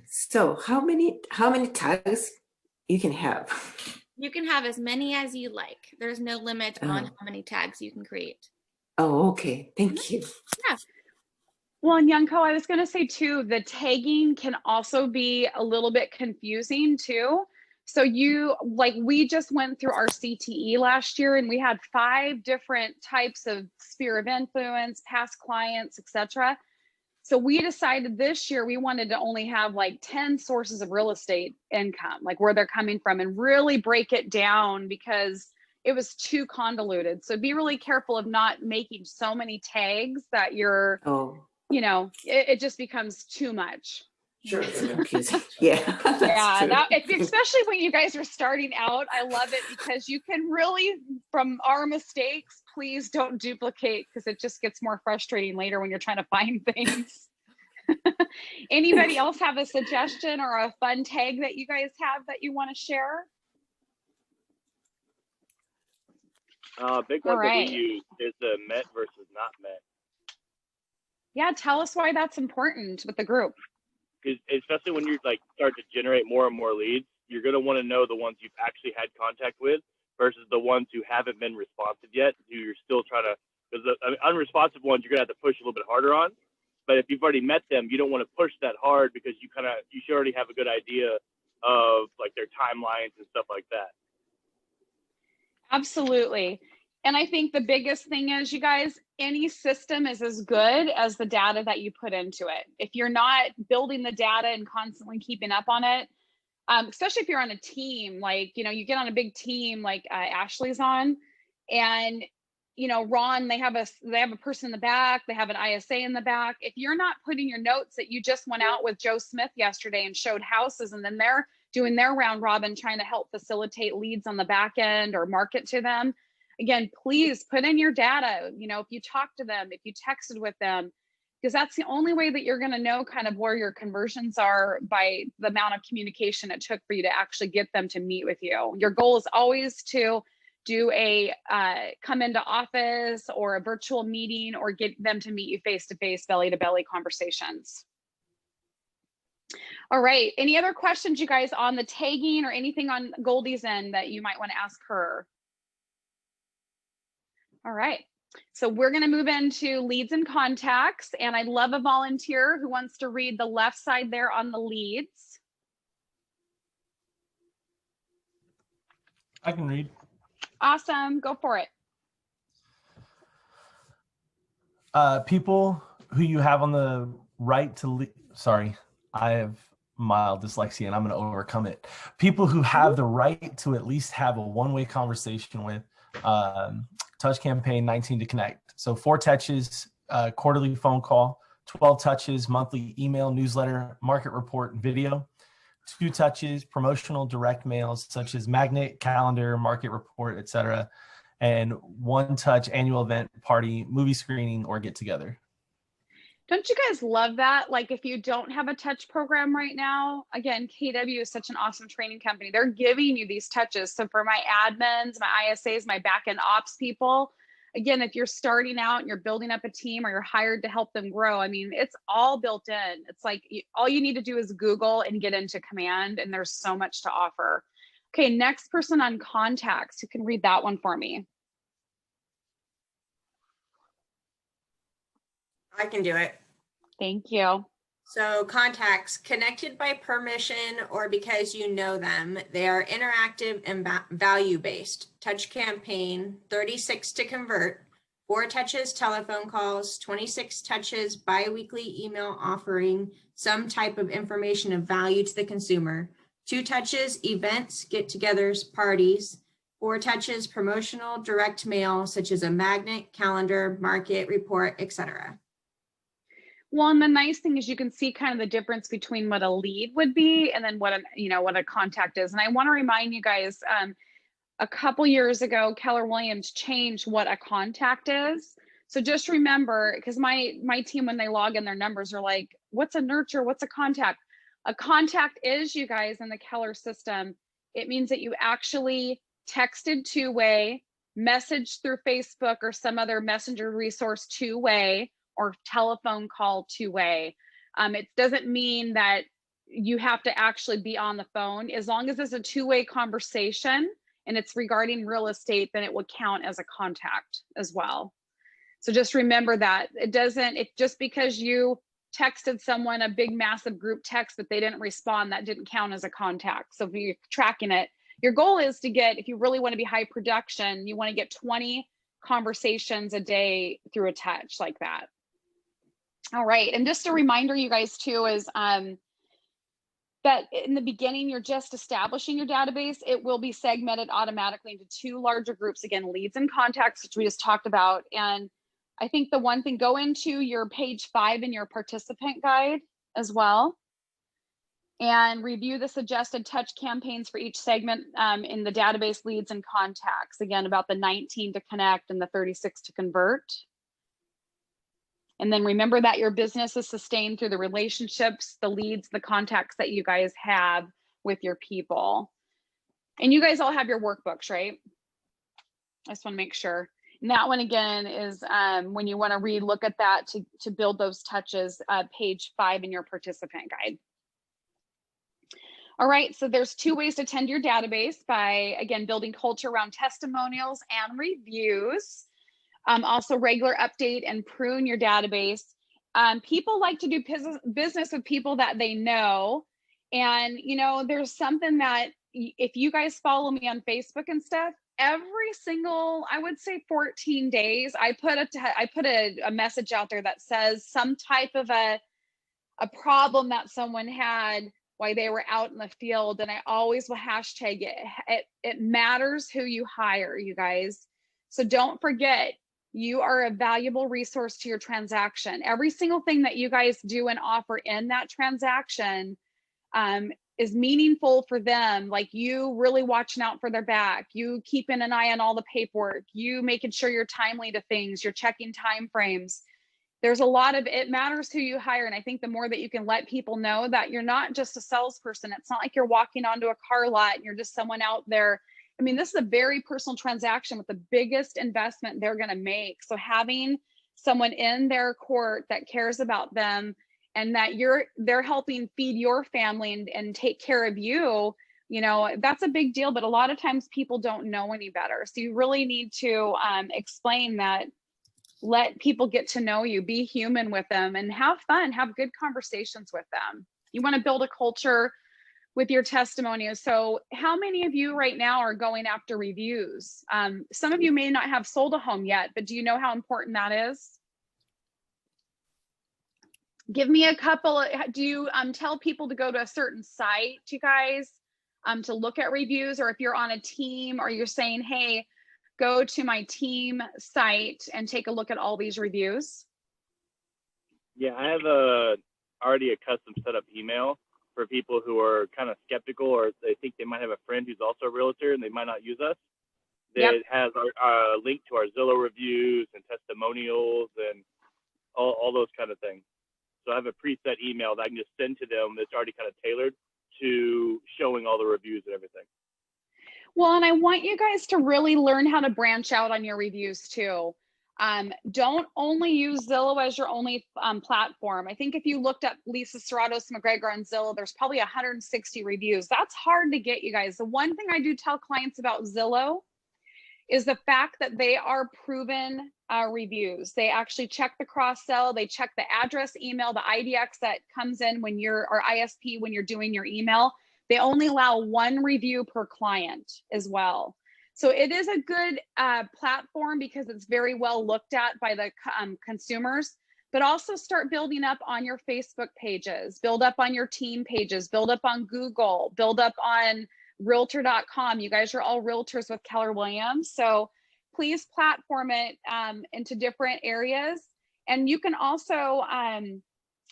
So how many tags you can have? You can have as many as you like. There's no limit on how many tags you can create. Oh, okay. Thank you. Yeah. Well, and Yanko, I was going to say too, the tagging can also be a little bit confusing too. So we just went through our CTE last year, and we had 5 different types of sphere of influence, past clients, etc. So we decided this year we wanted to only have like 10 sources of real estate income, like where they're coming from, and really break it down because it was too convoluted. So be really careful of not making so many tags that you're, it just becomes too much. Sure. Yeah. Yeah. Especially when you guys are starting out, I love it because you can really, from our mistakes, please don't duplicate, because it just gets more frustrating later when you're trying to find things. Anybody else have a suggestion or a fun tag that you guys have that you want to share? Big one that we use is the met versus not met. Yeah, tell us why that's important with the group. Especially when you like start to generate more and more leads, you're going to want to know the ones you've actually had contact with versus the ones who haven't been responsive yet, who you're still trying to, because the unresponsive ones you're going to have to push a little bit harder on. But if you've already met them, you don't want to push that hard because you should already have a good idea of like their timelines and stuff like that. Absolutely. And I think the biggest thing is, you guys, any system is as good as the data that you put into it. If you're not building the data and constantly keeping up on it, especially if you're on a team, like, you know, you get on a big team like Ashley's on, and, you know, Ron, they have a person in the back, they have an ISA in the back. If you're not putting your notes that you just went out with Joe Smith yesterday and showed houses, and then they're doing their round robin trying to help facilitate leads on the back end or market to them, again, please put in your data. You know, if you talk to them, if you texted with them, because that's the only way that you're going to know kind of where your conversions are, by the amount of communication it took for you to actually get them to meet with you. Your goal is always to do a come into office or a virtual meeting, or get them to meet you face-to-face, belly-to-belly conversations. All right, any other questions, you guys, on the tagging or anything on Goldie's end that you might want to ask her? All right, so we're going to move into leads and contacts, and I'd love a volunteer who wants to read the left side there on the leads. I can read. Awesome, go for it. People who you have on the right to sorry, I have mild dyslexia and I'm going to overcome it. People who have the right to at least have a one-way conversation with, touch campaign, 19 to connect. So 4 touches, quarterly phone call, 12 touches, monthly email, newsletter, market report, video, 2 touches, promotional direct mails such as magnet, calendar, market report, etc., and 1 touch, annual event, party, movie screening, or get together. Don't you guys love that? Like, if you don't have a touch program right now, again, KW is such an awesome training company. They're giving you these touches. So for my admins, my ISAs, my back-end ops people, again, if you're starting out and you're building up a team, or you're hired to help them grow, I mean, it's all built in. It's like all you need to do is Google and get into Command, and there's so much to offer. Okay, next person on contacts, who can read that one for me? I can do it. Thank you. So contacts, connected by permission or because you know them. They are interactive and value-based. Touch campaign, 36 to convert, 4 touches telephone calls, 26 touches biweekly email offering some type of information of value to the consumer, 2 touches events, get-togethers, parties, 4 touches promotional direct mail such as a magnet, calendar, market report, etc. Well, and the nice thing is you can see kind of the difference between what a lead would be and then what a contact is. And I want to remind you guys, a couple years ago, Keller Williams changed what a contact is. So just remember, because my team, when they log in their numbers, are like, what's a nurture? What's a contact? A contact is, you guys, in the Keller system, it means that you actually texted 2-way, messaged through Facebook or some other messenger resource 2-way, or telephone call 2-way. It doesn't mean that you have to actually be on the phone. As long as it's a 2-way conversation and it's regarding real estate, then it will count as a contact as well. So just remember that just because you texted someone a big massive group text but they didn't respond, that didn't count as a contact. So if you're tracking it, your goal is to get, if you really want to be high production, you want to get 20 conversations a day through a touch like that. All right, and just a reminder, you guys, too, is that in the beginning, you're just establishing your database. It will be segmented automatically into 2 larger groups, again, leads and contacts, which we just talked about. And I think the one thing, go into your page 5 in your participant guide as well, and review the suggested touch campaigns for each segment in the database leads and contacts. Again, about the 19 to connect and the 36 to convert. And then remember that your business is sustained through the relationships, the leads, the contacts that you guys have with your people. And you guys all have your workbooks, right? I just want to make sure. And that one again is when you want to re-look at that to build those touches, page 5 in your participant guide. All right, so there's 2 ways to tend your database by, again, building culture around testimonials and reviews. Also regular update and prune your database. People like to do business with people that they know. And, you know, there's something that if you guys follow me on Facebook and stuff, every single, I would say 14 days, I put a message out there that says some type of a problem that someone had while they were out in the field. And I always will hashtag it. It matters who you hire, you guys. So don't forget, you are a valuable resource to your transaction. Every single thing that you guys do and offer in that transaction is meaningful for them. Like you really watching out for their back, you keeping an eye on all the paperwork, you making sure you're timely to things, you're checking time frames. There's a lot of, it matters who you hire. And I think the more that you can let people know that you're not just a salesperson, it's not like you're walking onto a car lot and you're just someone out there. I mean, this is a very personal transaction with the biggest investment they're going to make. So having someone in their court that cares about them and that they're helping feed your family and take care of you, you know, that's a big deal. But a lot of times people don't know any better. So you really need to explain that, let people get to know you, be human with them and have fun, have good conversations with them. You want to build a culture with your testimonials. So how many of you right now are going after reviews? Some of you may not have sold a home yet, but do you know how important that is? Give me a couple. Do you tell people to go to a certain site, you guys, to look at reviews? Or if you're on a team, or you're saying, hey, go to my team site and take a look at all these reviews? Yeah, I have already a custom setup email for people who are kind of skeptical, or they think they might have a friend who's also a realtor and they might not use us. That has our link to our Zillow reviews and testimonials and all those kind of things. So I have a preset email that I can just send to them that's already kind of tailored to showing all the reviews and everything. Well, and I want you guys to really learn how to branch out on your reviews too. Don't only use Zillow as your only platform. I think if you looked up Lisa Serratos McGregor on Zillow, there's probably 160 reviews. That's hard to get, you guys. The one thing I do tell clients about Zillow is the fact that they are proven reviews. They actually check the cross sell, they check the address, email, the IDX that comes in when you're, or ISP when you're doing your email. They only allow 1 review per client as well. So it is a good platform because it's very well looked at by the consumers, but also start building up on your Facebook pages, build up on your team pages, build up on Google, build up on realtor.com. You guys are all realtors with Keller Williams. So please platform it into different areas. And you can also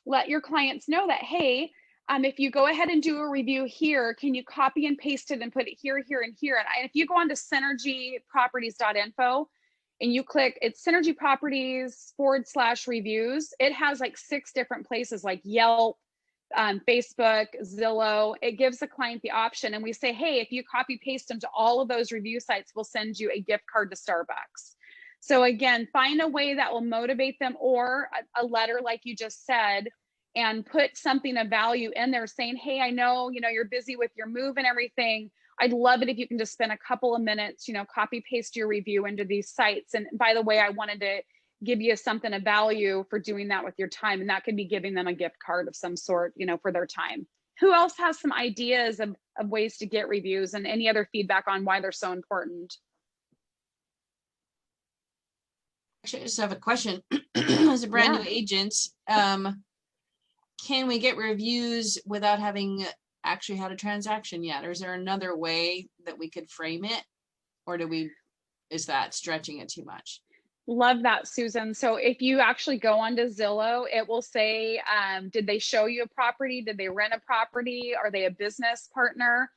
let your clients know that, hey, if you go ahead and do a review here, can you copy and paste it and put it here, here, and here? And if you go on to synergyproperties.info and you click, it's Synergy Properties /reviews, it has like 6 different places like Yelp, Facebook, Zillow. It gives the client the option. And we say, hey, if you copy paste them to all of those review sites, we'll send you a gift card to Starbucks. So again, find a way that will motivate them, or a letter like you just said, and put something of value in there saying, hey, I know, you're busy with your move and everything. I'd love it if you can just spend a couple of minutes, copy paste your review into these sites. And by the way, I wanted to give you something of value for doing that with your time. And that could be giving them a gift card of some sort, for their time. Who else has some ideas of ways to get reviews and any other feedback on why they're so important? Actually, I just have a question. As a brand new agent, can we get reviews without having actually had a transaction yet? Or is there another way that we could frame it? Or is that stretching it too much? Love that, Susan. So if you actually go onto Zillow, it will say, did they show you a property? Did they rent a property? Are they a business partner?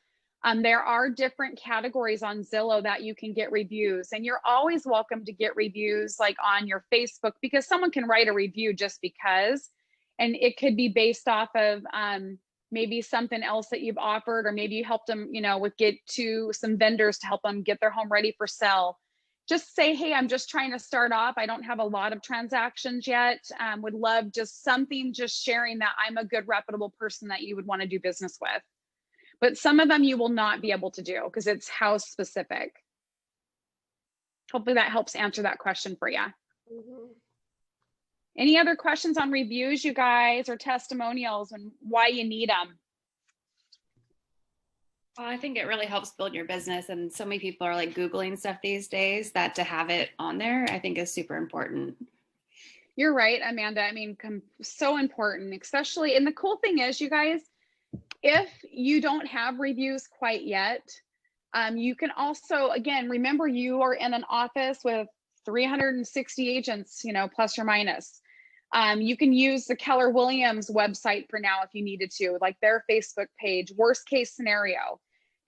There are different categories on Zillow that you can get reviews, and you're always welcome to get reviews like on your Facebook, because someone can write a review just because, and it could be based off of maybe something else that you've offered, or maybe you helped them, with get to some vendors to help them get their home ready for sale. just say, hey, I'm just trying to start off. I don't have a lot of transactions yet. Would love just something, just sharing that I'm a good, reputable person that you would want to do business with. But some of them you will not be able to do because it's house specific. Hopefully that helps answer that question for you. Mhm. Any other questions on reviews, you guys, or testimonials and why you need them? Well, I think it really helps build your business. And so many people are like Googling stuff these days that to have it on there, I think is super important. You're right, Amanda. I mean, so important, especially. And the cool thing is, you guys, if you don't have reviews quite yet, you can also, again, remember you are in an office with 360 agents, you know, plus or minus. You can use the Keller Williams website for now if you needed to, like their Facebook page, worst case scenario.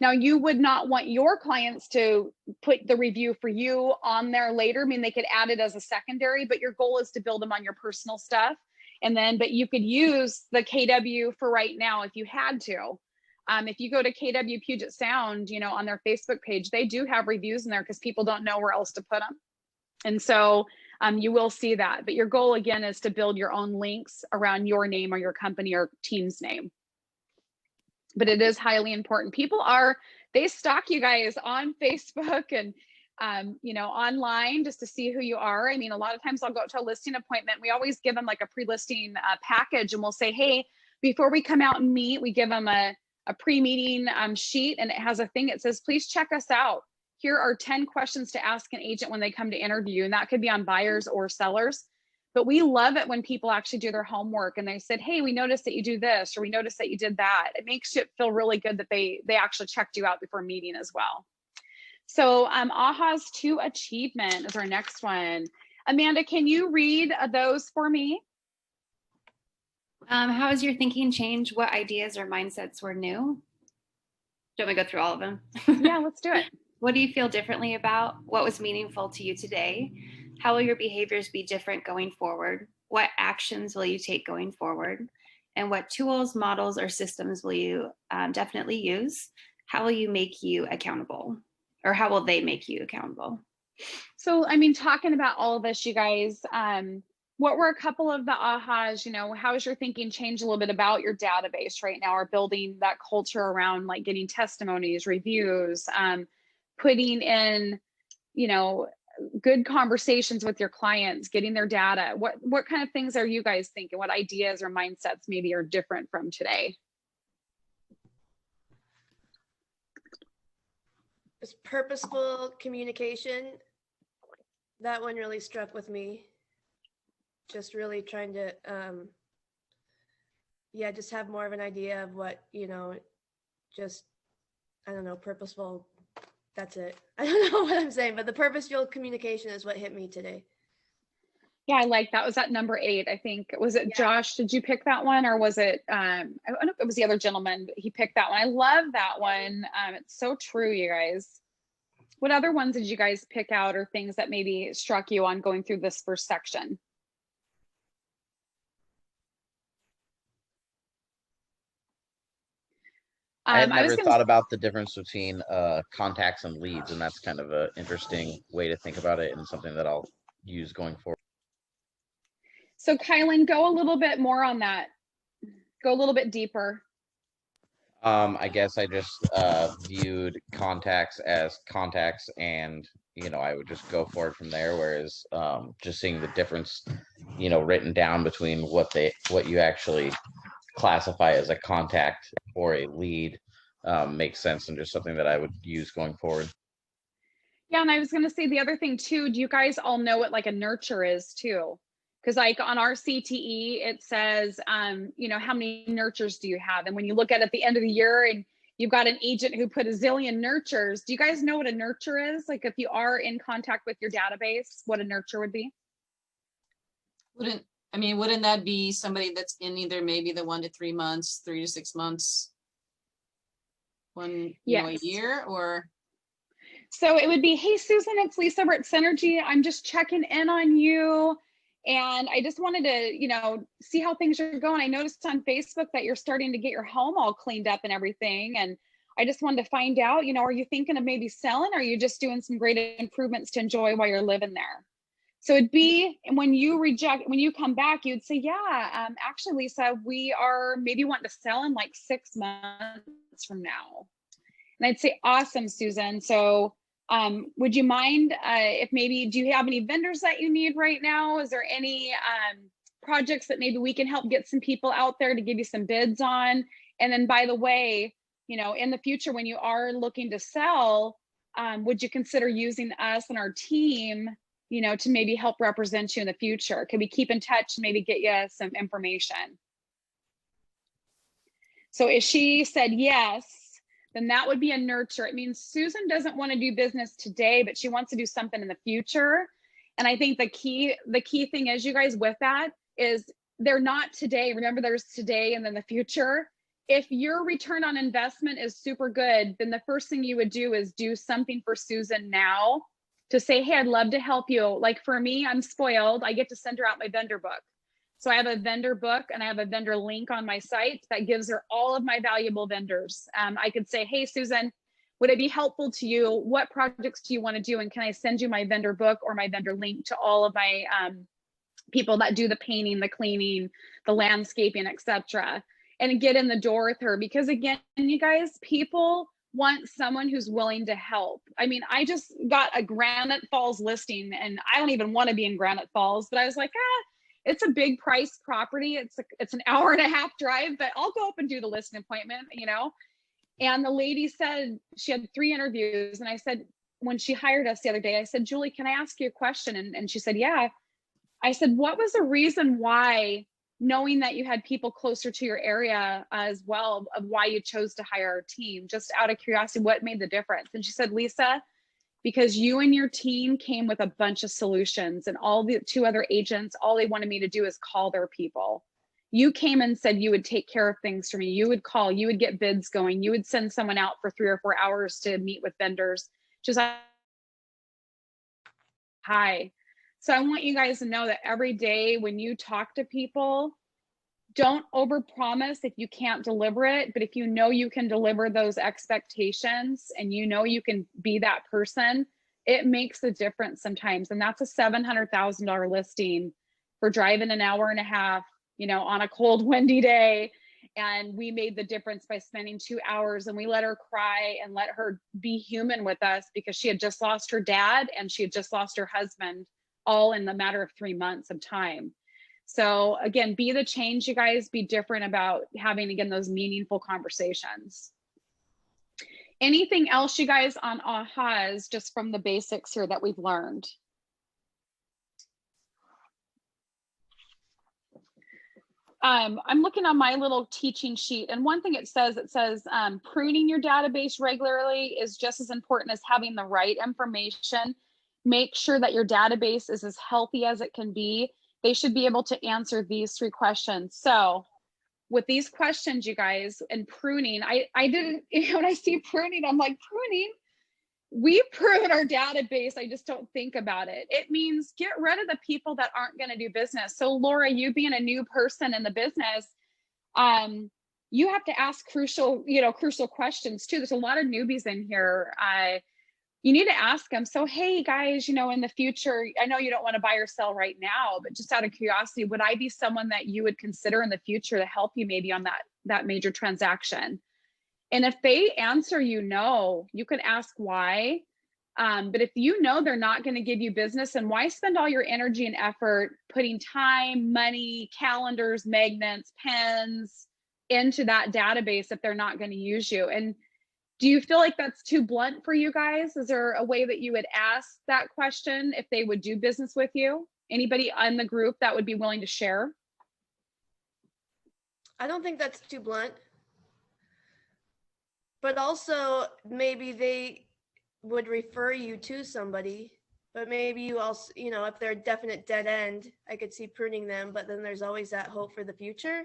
Now, you would not want your clients to put the review for you on there later. I mean, they could add it as a secondary, but your goal is to build them on your personal stuff. And then, but you could use the KW for right now if you had to. If you go to KW Puget Sound, you know, on their Facebook page, they do have reviews in there because people don't know where else to put them. And so you will see that. But your goal, again, is to build your own links around your name or your company or team's name. But it is highly important. People they stalk you guys on Facebook and, you know, online just to see who you are. I mean, a lot of times I'll go to a listing appointment. We always give them like a pre-listing package, and we'll say, hey, before we come out and meet, we give them a pre-meeting sheet, and it has a thing that says, please check us out. Here are 10 questions to ask an agent when they come to interview, and that could be on buyers or sellers. But we love it when people actually do their homework and they said, hey, we noticed that you do this, or we noticed that you did that. It makes it feel really good that they actually checked you out before meeting as well. So AHA's to achievement is our next one. Amanda, can you read those for me? How has your thinking changed? What ideas or mindsets were new? Don't we go through all of them? Yeah, let's do it. What do you feel differently about? What was meaningful to you today? How will your behaviors be different going forward? What actions will you take going forward? And what tools, models, or systems will you definitely use? How will you make you accountable? Or how will they make you accountable? So, I mean, talking about all of this, you guys, what were a couple of the ahas? You know, how has your thinking changed a little bit about your database right now, or building that culture around like getting testimonies, reviews, putting in, you know, good conversations with your clients, getting their data? What kind of things are you guys thinking? What ideas or mindsets maybe are different from today? It's purposeful communication. That one really struck with me. Just really trying to, yeah, just have more of an idea of what, you know, just, I don't know, purposeful. That's it. I don't know what I'm saying, but the purposeful communication is what hit me today. Yeah, I like that. Was that number 8? I think. Was it Josh? Did you pick that one, or was it? I don't know if it was the other gentleman, but he picked that one. I love that one. It's so true, you guys. What other ones did you guys pick out, or things that maybe struck you on going through this first section? I had never thought about the difference between contacts and leads, and that's kind of an interesting way to think about it, and something that I'll use going forward. So Kylan, go a little bit more on that. Go a little bit deeper. I guess I just viewed contacts as contacts, and you know, I would just go forward from there. Whereas just seeing the difference, you know, written down between what you actually classify as a contact or a lead makes sense, and just something that I would use going forward. Yeah, and I was going to say the other thing too, do you guys all know what like a nurture is too? Because like on our CTE, it says, you know, how many nurtures do you have? And when you look at the end of the year and you've got an agent who put a zillion nurtures, do you guys know what a nurture is? Like if you are in contact with your database, what a nurture would be? Wouldn't that be somebody that's in either maybe the 1 to 3 months, 3 to 6 months, you know, a year, or? So it would be, hey, Susan, it's Lisa, we're at Synergy. I'm just checking in on you. And I just wanted to, you know, see how things are going. I noticed on Facebook that you're starting to get your home all cleaned up and everything. And I just wanted to find out, you know, are you thinking of maybe selling, or are you just doing some great improvements to enjoy while you're living there? So it'd be when you come back, you'd say, yeah, actually, Lisa, we are maybe wanting to sell in like 6 months from now. And I'd say, awesome, Susan. So would you mind if maybe, do you have any vendors that you need right now? Is there any projects that maybe we can help get some people out there to give you some bids on? And then, by the way, you know, in the future, when you are looking to sell, would you consider using us and our team, you know, to maybe help represent you in the future? Can we keep in touch and maybe get you some information? So if she said yes, then that would be a nurture. It means Susan doesn't want to do business today, but she wants to do something in the future. And I think the key thing is, you guys, with that is they're not today. Remember, there's today and then the future. If your return on investment is super good, then the first thing you would do is do something for Susan now to say, hey, I'd love to help you. Like for me, I'm spoiled. I get to send her out my vendor book. So I have a vendor book and I have a vendor link on my site that gives her all of my valuable vendors. I could say, hey, Susan, would it be helpful to you? What projects do you want to do? And can I send you my vendor book or my vendor link to all of my people that do the painting, the cleaning, the landscaping, etc. And get in the door with her. Because again, you guys, people want someone who's willing to help. I mean, I just got a Granite Falls listing and I don't even want to be in Granite Falls, but I was like, it's a big price property. It's an hour and a half drive, but I'll go up and do the listing appointment, you know? And the lady said she had 3 interviews. And I said, when she hired us the other day, I said, Julie, can I ask you a question? And she said, yeah. I said, what was the reason why, knowing that you had people closer to your area as well, of why you chose to hire our team? Just out of curiosity, what made the difference? And she said, Lisa, because you and your team came with a bunch of solutions, and all the 2 other agents, all they wanted me to do is call their people. You came and said you would take care of things for me. You would call, you would get bids going. You would send someone out for 3 or 4 hours to meet with vendors. Just hi. So I want you guys to know that every day when you talk to people, don't overpromise if you can't deliver it. But if you know you can deliver those expectations and you know you can be that person, it makes a difference sometimes. And that's a $700,000 listing for driving an hour and a half, you know, on a cold, windy day. And we made the difference by spending 2 hours, and we let her cry and let her be human with us, because she had just lost her dad and she had just lost her husband, all in the matter of 3 months of time. So again, be the change, you guys. Be different about having, again, those meaningful conversations. Anything else, you guys, on ahas, just from the basics here that we've learned? I'm looking on my little teaching sheet, and one thing it says pruning your database regularly is just as important as having the right information. Make sure that your database is as healthy as it can be. They should be able to answer these 3 questions. So with these questions, you guys, and pruning, I didn't, you know, when I see pruning, I'm like, pruning? We prune our database. I just don't think about it. It means get rid of the people that aren't going to do business. So Laura, you being a new person in the business, you have to ask crucial questions too. There's a lot of newbies in here. You need to ask them. So, hey guys, you know, in the future, I know you don't want to buy or sell right now, but just out of curiosity, would I be someone that you would consider in the future to help you maybe on that major transaction? And if they answer you no, you can ask why. But if you know they're not going to give you business, and why spend all your energy and effort putting time, money, calendars, magnets, pens into that database if they're not going to use you? And do you feel like that's too blunt for you guys? Is there a way that you would ask that question if they would do business with you? Anybody in the group that would be willing to share? I don't think that's too blunt. But also, maybe they would refer you to somebody. But maybe you also, you know, if they're a definite dead end, I could see pruning them, but then there's always that hope for the future.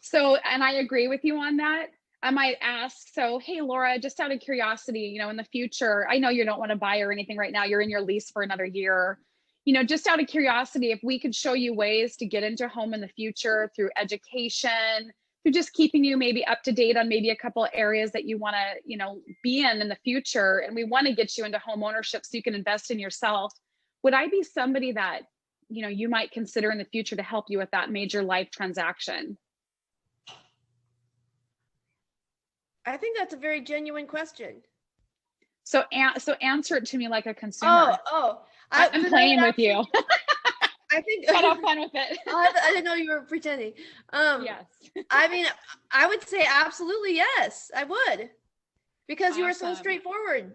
So, and I agree with you on that. I might ask, so, hey, Laura, just out of curiosity, you know, in the future, I know you don't want to buy or anything right now. You're in your lease for another year. You know, just out of curiosity, if we could show you ways to get into a home in the future through education, through just keeping you maybe up to date on maybe a couple of areas that you want to, you know, be in the future. And we want to get you into home ownership so you can invest in yourself. Would I be somebody that, you know, you might consider in the future to help you with that major life transaction? I think that's a very genuine question. So answer it to me like a consumer. I'm playing with you. I think but have fun with it. I didn't know you were pretending. Yes. I mean, I would say absolutely yes. I would, because you are so straightforward.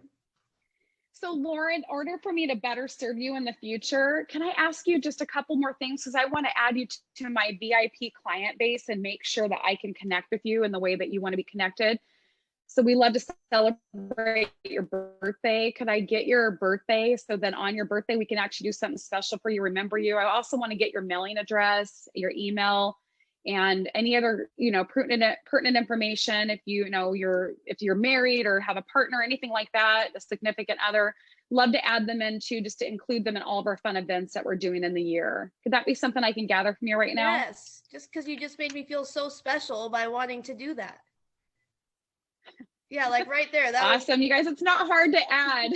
So Lauren, in order for me to better serve you in the future, can I ask you just a couple more things? Because I want to add you to my VIP client base and make sure that I can connect with you in the way that you want to be connected. So we love to celebrate your birthday. Could I get your birthday? So then on your birthday, we can actually do something special for you, remember you. I also want to get your mailing address, your email, and any other, you know, pertinent information. If you know if you're married or have a partner, anything like that, a significant other, love to add them into, just to include them in all of our fun events that we're doing in the year. Could that be something I can gather from you right now? Yes, just because you just made me feel so special by wanting to do that. Yeah, like right there. That awesome. You guys, it's not hard to add.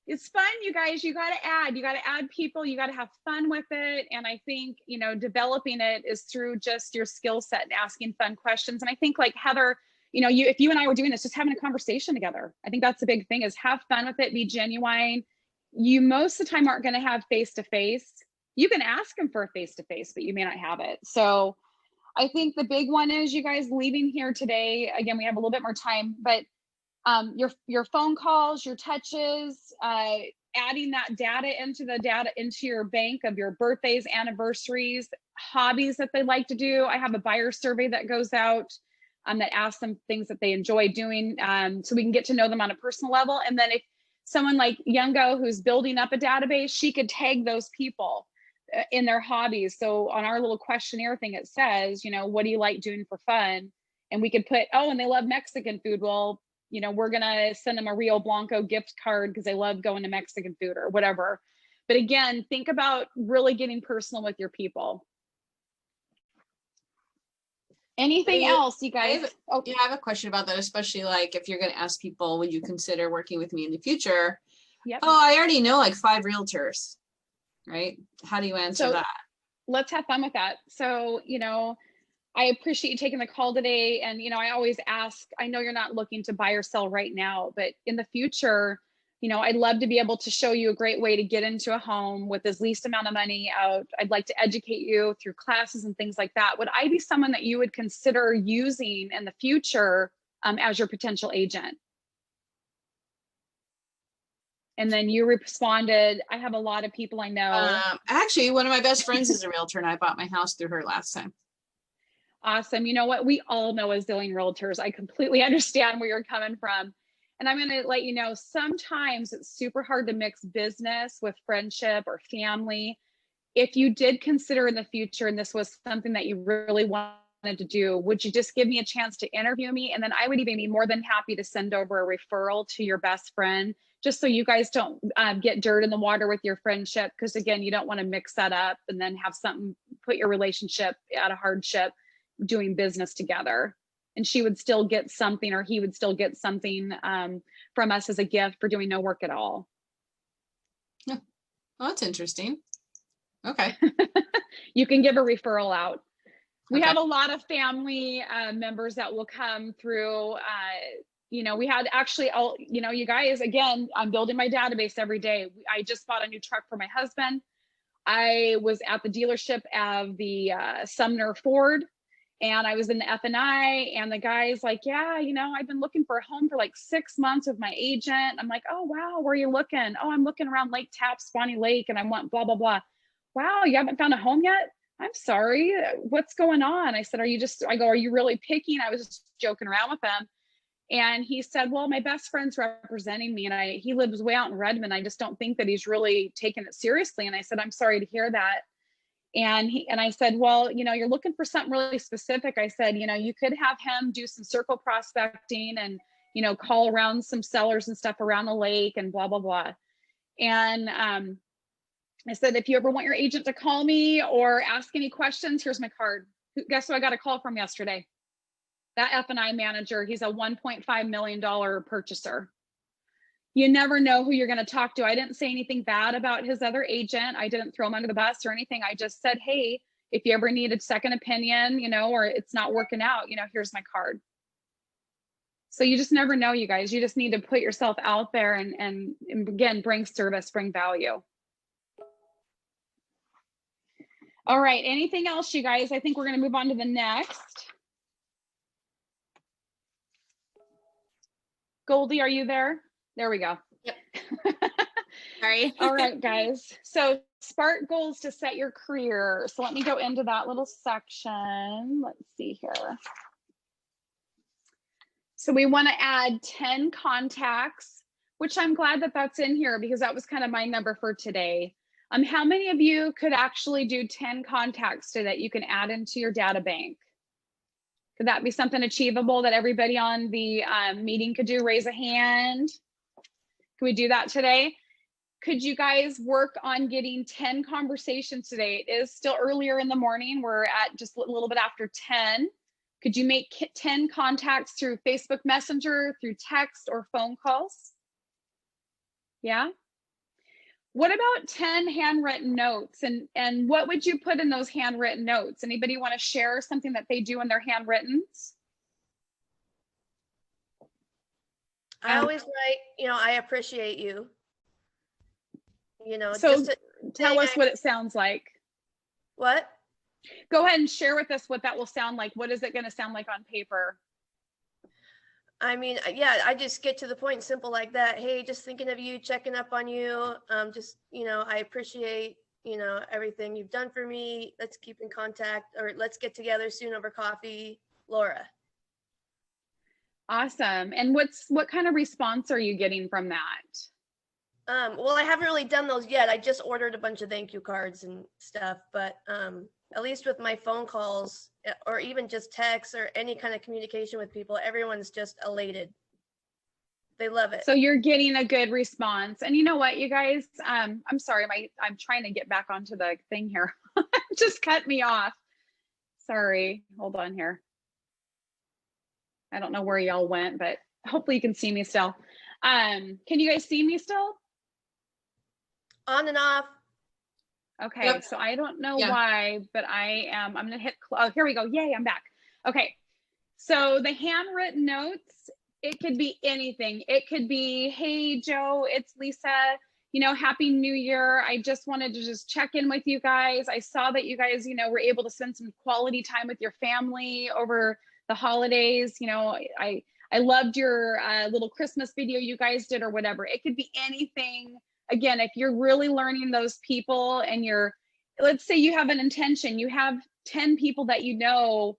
It's fun, you guys. You got to add people. You got to have fun with it. And I think, you know, developing it is through just your skill set and asking fun questions. And I think, like Heather, you know, if you and I were doing this, just having a conversation together, I think that's the big thing, is have fun with it, be genuine. You most of the time aren't going to have face-to-face. You can ask them for a face-to-face, but you may not have it. So I think the big one is, you guys leaving here today, again, we have a little bit more time, but your phone calls, your touches, adding that data into your bank of your birthdays, anniversaries, hobbies that they like to do. I have a buyer survey that goes out that asks them things that they enjoy doing, so we can get to know them on a personal level. And then if someone like Youngo, who's building up a database, she could tag those people in their hobbies. So on our little questionnaire thing, it says, you know, what do you like doing for fun? And we could put, oh, and they love Mexican food. Well, you know, we're going to send them a Rio Blanco gift card because they love going to Mexican food or whatever. But again, think about really getting personal with your people. Anything else, you guys? I have a question about that, especially like if you're going to ask people, would you consider working with me in the future? Yep. Oh, I already know like 5 realtors, right? How do you answer that? Let's have fun with that. So, you know, I appreciate you taking the call today. And, you know, I always ask, I know you're not looking to buy or sell right now, but in the future, you know, I'd love to be able to show you a great way to get into a home with as least amount of money out. I'd like to educate you through classes and things like that. Would I be someone that you would consider using in the future as your potential agent? And then you responded, I have a lot of people I know. Actually, one of my best friends is a realtor, and I bought my house through her last time. Awesome. You know what? We all know as zillion realtors. I completely understand where you're coming from. And I'm going to let you know, sometimes it's super hard to mix business with friendship or family. If you did consider in the future, and this was something that you really wanted to do, would you just give me a chance to interview me? And then I would even be more than happy to send over a referral to your best friend, just so you guys don't get dirt in the water with your friendship. Because again, you don't want to mix that up and then have something put your relationship at a hardship doing business together. And she would still get something, or he would still get something from us as a gift for doing no work at all. Yeah. Well, that's interesting. Okay. You can give a referral out. We have a lot of family members that will come through. You know, we had actually, you know, you guys, again, I'm building my database every day. I just bought a new truck for my husband. I was at the dealership of the Sumner Ford, and I was in the F&I, and the guy's like, yeah, you know, I've been looking for a home for like 6 months with my agent. I'm like, oh, wow, where are you looking? Oh, I'm looking around Lake Tapps, Swanee Lake, and I want blah, blah, blah. Wow, you haven't found a home yet? I'm sorry, what's going on? I said, are you really picky? And I was just joking around with him. And he said, well, my best friend's representing me, and he lives way out in Redmond. I just don't think that he's really taking it seriously. And I said, I'm sorry to hear that. And I said, well, you know, you're looking for something really specific. I said, you know, you could have him do some circle prospecting and, you know, call around some sellers and stuff around the lake and blah, blah, blah. And I said, if you ever want your agent to call me or ask any questions, here's my card. Guess who I got a call from yesterday? That F&I manager. He's a $1.5 million purchaser. You never know who you're going to talk to. I didn't say anything bad about his other agent. I didn't throw him under the bus or anything. I just said, hey, if you ever need a second opinion, you know, or it's not working out, you know, here's my card. So you just never know, you guys. You just need to put yourself out there and again, bring service, bring value. All right, anything else, you guys? I think we're going to move on to the next. Goldie, are you there? There we go. Yep. Sorry. All right, guys. So SPARK goals to set your career. So let me go into that little section. Let's see here. So we want to add 10 contacts, which I'm glad that that's in here because that was kind of my number for today. How many of you could actually do 10 contacts so that you can add into your data bank? Could that be something achievable that everybody on the meeting could do? Raise a hand. Can we do that today? Could you guys work on getting 10 conversations today? It is still earlier in the morning. We're at just a little bit after 10. Could you make 10 contacts through Facebook Messenger, through text or phone calls? Yeah. What about 10 handwritten notes? And what would you put in those handwritten notes? Anybody want to share something that they do in their handwrittens? I always write, you know, I appreciate you. You know, so just tell us what it sounds like. What? Go ahead and share with us what that will sound like. What is it going to sound like on paper? I mean, yeah, I just get to the point, simple like that. Hey, just thinking of you, checking up on you. Just, you know, I appreciate, you know, everything you've done for me. Let's keep in contact, or let's get together soon over coffee. Laura. Awesome. And what kind of response are you getting from that? Well, I haven't really done those yet. I just ordered a bunch of thank you cards and stuff, but at least with my phone calls or even just texts or any kind of communication with people, everyone's just elated. They love it. So you're getting a good response. And you know what, you guys, I'm sorry, I'm trying to get back onto the thing here. Just cut me off. Sorry, hold on here. I don't know where y'all went, but hopefully you can see me still. Can you guys see me still? On and off. Okay, Yep. so I don't know Yeah. why, but I'm gonna hit, oh, here we go. Yay, I'm back. Okay, so the handwritten notes, it could be anything. It could be, hey, Joe, it's Lisa, you know, Happy New Year. I just wanted to just check in with you guys. I saw that you guys, you know, were able to spend some quality time with your family over the holidays. You know, I loved your little Christmas video you guys did or whatever. It could be anything. Again, if you're really learning those people and let's say you have an intention, you have 10 people that you know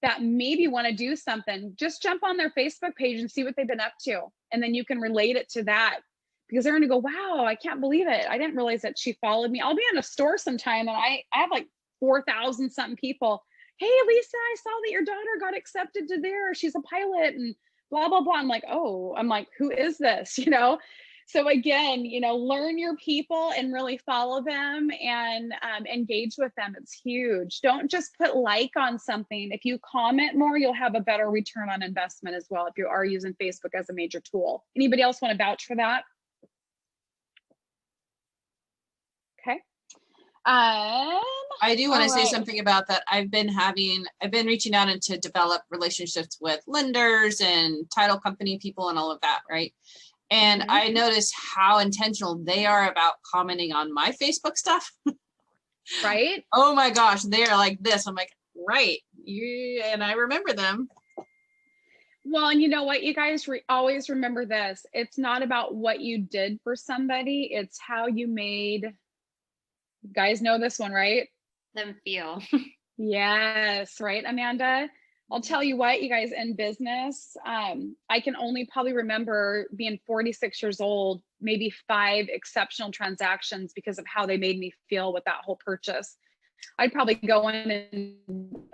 that maybe want to do something, just jump on their Facebook page and see what they've been up to. And then you can relate it to that because they're going to go, wow, I can't believe it. I didn't realize that she followed me. I'll be in a store sometime and I have like 4,000 something people. Hey, Lisa, I saw that your daughter got accepted to there. She's a pilot and blah, blah, blah. I'm like, oh, who is this? You know? So again, you know, learn your people and really follow them and engage with them. It's huge. Don't just put like on something. If you comment more, you'll have a better return on investment as well if you are using Facebook as a major tool. Anybody else want to vouch for that? Okay. I do want to say something about that. I've been reaching out and to develop relationships with lenders and title company people and all of that, right? And I notice how intentional they are about commenting on my Facebook stuff. Right? Oh my gosh, they are like this. I'm like, right. And I remember them. Well, and you know what, you guys always remember this. It's not about what you did for somebody. It's how you made, you guys know this one, right? Them feel. Yes, right, Amanda? I'll tell you what, you guys, in business, I can only probably remember being 46 years old, maybe 5 exceptional transactions because of how they made me feel with that whole purchase. I'd probably go in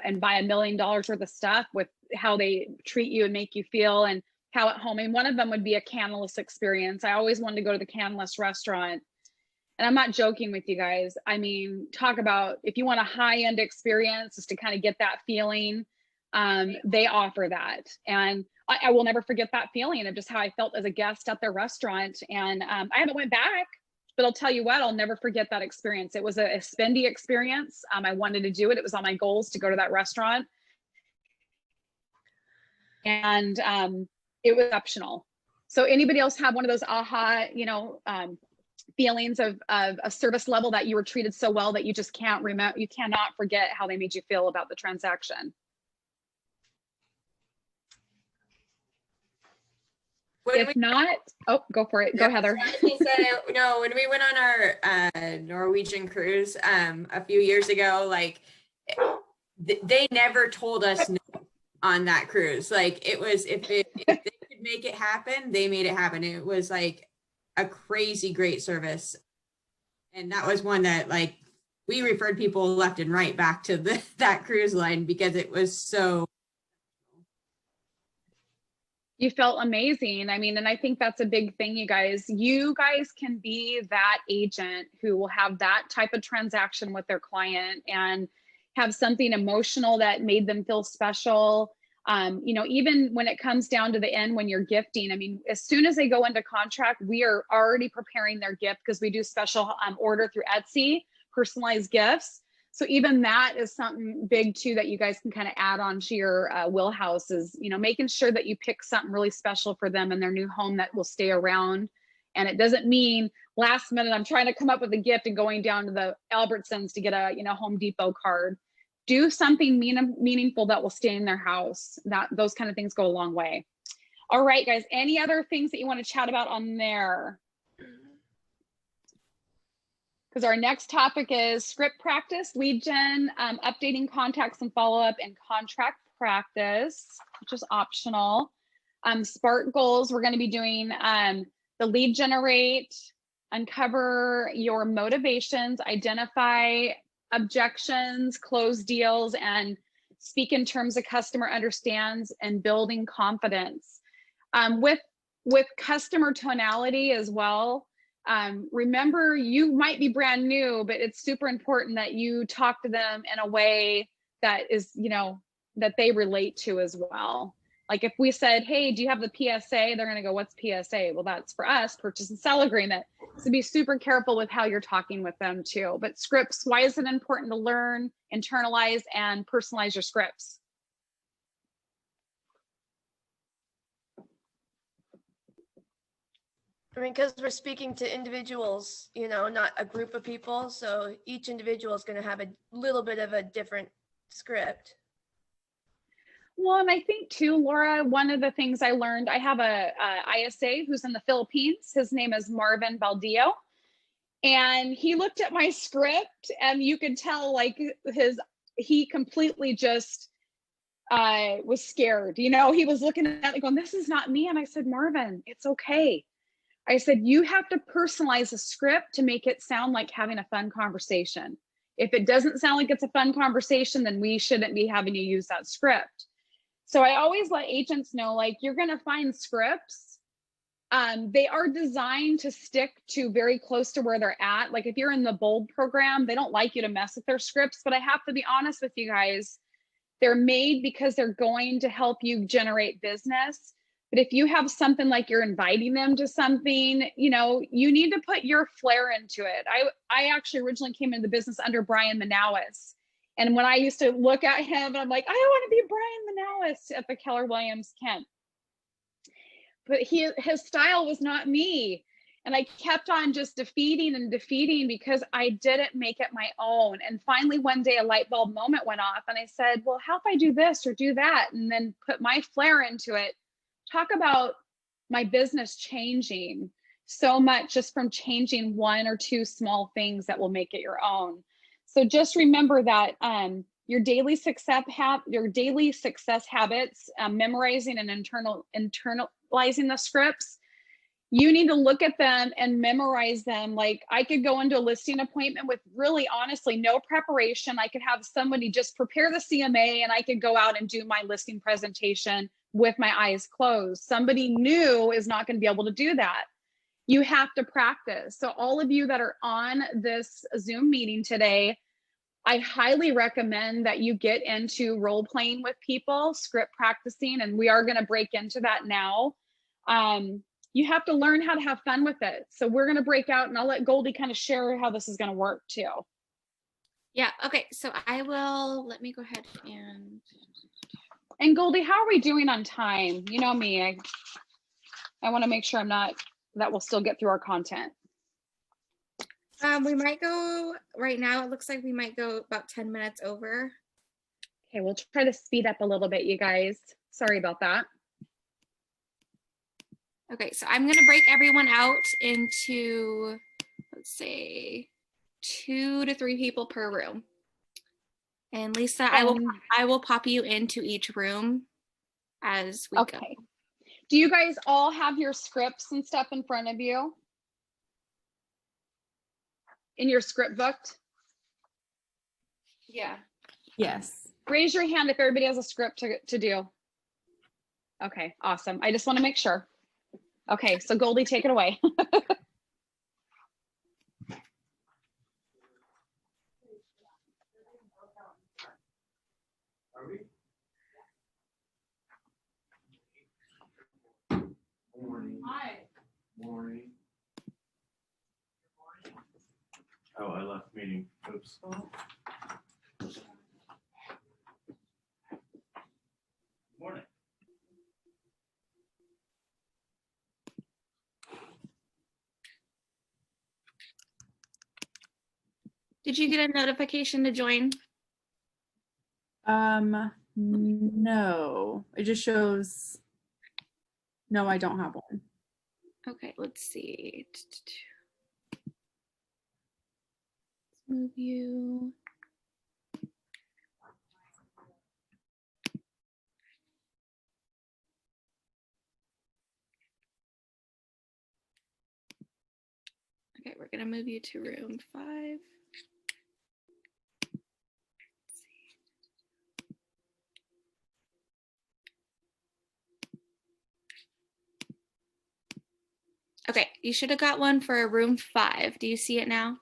and buy $1 million worth of stuff with how they treat you and make you feel and how at home. And one of them would be a Canless experience. I always wanted to go to the Canless restaurant. And I'm not joking with you guys. I mean, talk about if you want a high-end experience just to kind of get that feeling, they offer that. And I will never forget that feeling of just how I felt as a guest at their restaurant. And I haven't went back, but I'll tell you what, I'll never forget that experience. It was a spendy experience. I wanted to do it. It was on my goals to go to that restaurant. And it was exceptional. So anybody else have one of those aha, you know, feelings of a service level that you were treated so well that you just can't remember, you cannot forget how they made you feel about the transaction? If not, oh, go for it. Go, Heather. No, when we went on our Norwegian cruise a few years ago, like they never told us no on that cruise. Like it was, if they could make it happen, they made it happen. It was like a crazy great service. And that was one that like we referred people left and right back to that cruise line because it was so. You felt amazing. I mean, and I think that's a big thing, you guys. You guys can be that agent who will have that type of transaction with their client and have something emotional that made them feel special. You know, even when it comes down to the end, when you're gifting, I mean, as soon as they go into contract, we are already preparing their gift because we do special order through Etsy, personalized gifts. So even that is something big too that you guys can kind of add on to your wheelhouse is, you know, making sure that you pick something really special for them in their new home that will stay around. And it doesn't mean last minute I'm trying to come up with a gift and going down to the Albertsons to get a, you know, Home Depot card. Do something meaningful that will stay in their house. Those kind of things go a long way. All right, guys, any other things that you want to chat about on there? Because our next topic is script practice, lead gen, updating contacts and follow-up, and contract practice, which is optional. SPART goals, we're going to be doing the lead generate, uncover your motivations, identify objections, close deals, and speak in terms a customer understands, and building confidence. With customer tonality as well. Remember, you might be brand new, but it's super important that you talk to them in a way that is, you know, that they relate to as well. Like if we said, hey, do you have the PSA? They're going to go, what's PSA? Well, that's for us, purchase and sell agreement. So be super careful with how you're talking with them too. But scripts, why is it important to learn, internalize, and personalize your scripts? I mean, because we're speaking to individuals, you know, not a group of people. So each individual is going to have a little bit of a different script. Well, and I think too, Laura, one of the things I learned, I have a ISA who's in the Philippines. His name is Marvin Baldillo. And he looked at my script and you could tell like he completely just was scared. You know, he was looking at it going, this is not me. And I said, Marvin, it's okay. I said, you have to personalize a script to make it sound like having a fun conversation. If it doesn't sound like it's a fun conversation, then we shouldn't be having you use that script. So I always let agents know, like, you're going to find scripts. They are designed to stick to very close to where they're at. Like if you're in the bold program, they don't like you to mess with their scripts, but I have to be honest with you guys, they're made because they're going to help you generate business. But if you have something like you're inviting them to something, you know, you need to put your flair into it. I actually originally came into the business under Brian Manawis. And when I used to look at him, I'm like, I want to be Brian Manawis at the Keller Williams Kent. But his style was not me. And I kept on just defeating and defeating because I didn't make it my own. And finally, one day a light bulb moment went off and I said, well, how if I do this or do that? And then put my flair into it. Talk about my business changing so much just from changing one or two small things that will make it your own. So just remember that your daily success habits, memorizing and internalizing the scripts, you need to look at them and memorize them. Like I could go into a listing appointment with really honestly no preparation. I could have somebody just prepare the CMA and I could go out and do my listing presentation with my eyes closed. Somebody new is not going to be able to do that. You have to practice. So all of you that are on this Zoom meeting today, I highly recommend that you get into role playing with people, script practicing, and we are going to break into that now. You have to learn how to have fun with it. So we're going to break out, and I'll let Goldie kind of share how this is going to work too. Yeah, okay, so let me go ahead And Goldie, how are we doing on time? You know me, I want to make sure that we'll still get through our content. we might go, right now, it looks like we might go about 10 minutes over. Okay, we'll try to speed up a little bit, you guys. Sorry about that. Okay, so I'm gonna break everyone out into, let's say, 2 to 3 people per room. And Lisa, I will pop you into each room as we go. Do you guys all have your scripts and stuff in front of you? In your script book? Yeah. Yes. Raise your hand if everybody has a script to do. Okay, awesome. I just want to make sure. Okay, so Goldie, take it away. Morning. Hi. Morning. Oh, I left meeting. Oops. Morning. Did you get a notification to join? No, it just shows, no, I don't have one. Okay, let's see. Let's move you. Okay, we're gonna move you to room 5. Okay, you should have got one for room 5. Do you see it now?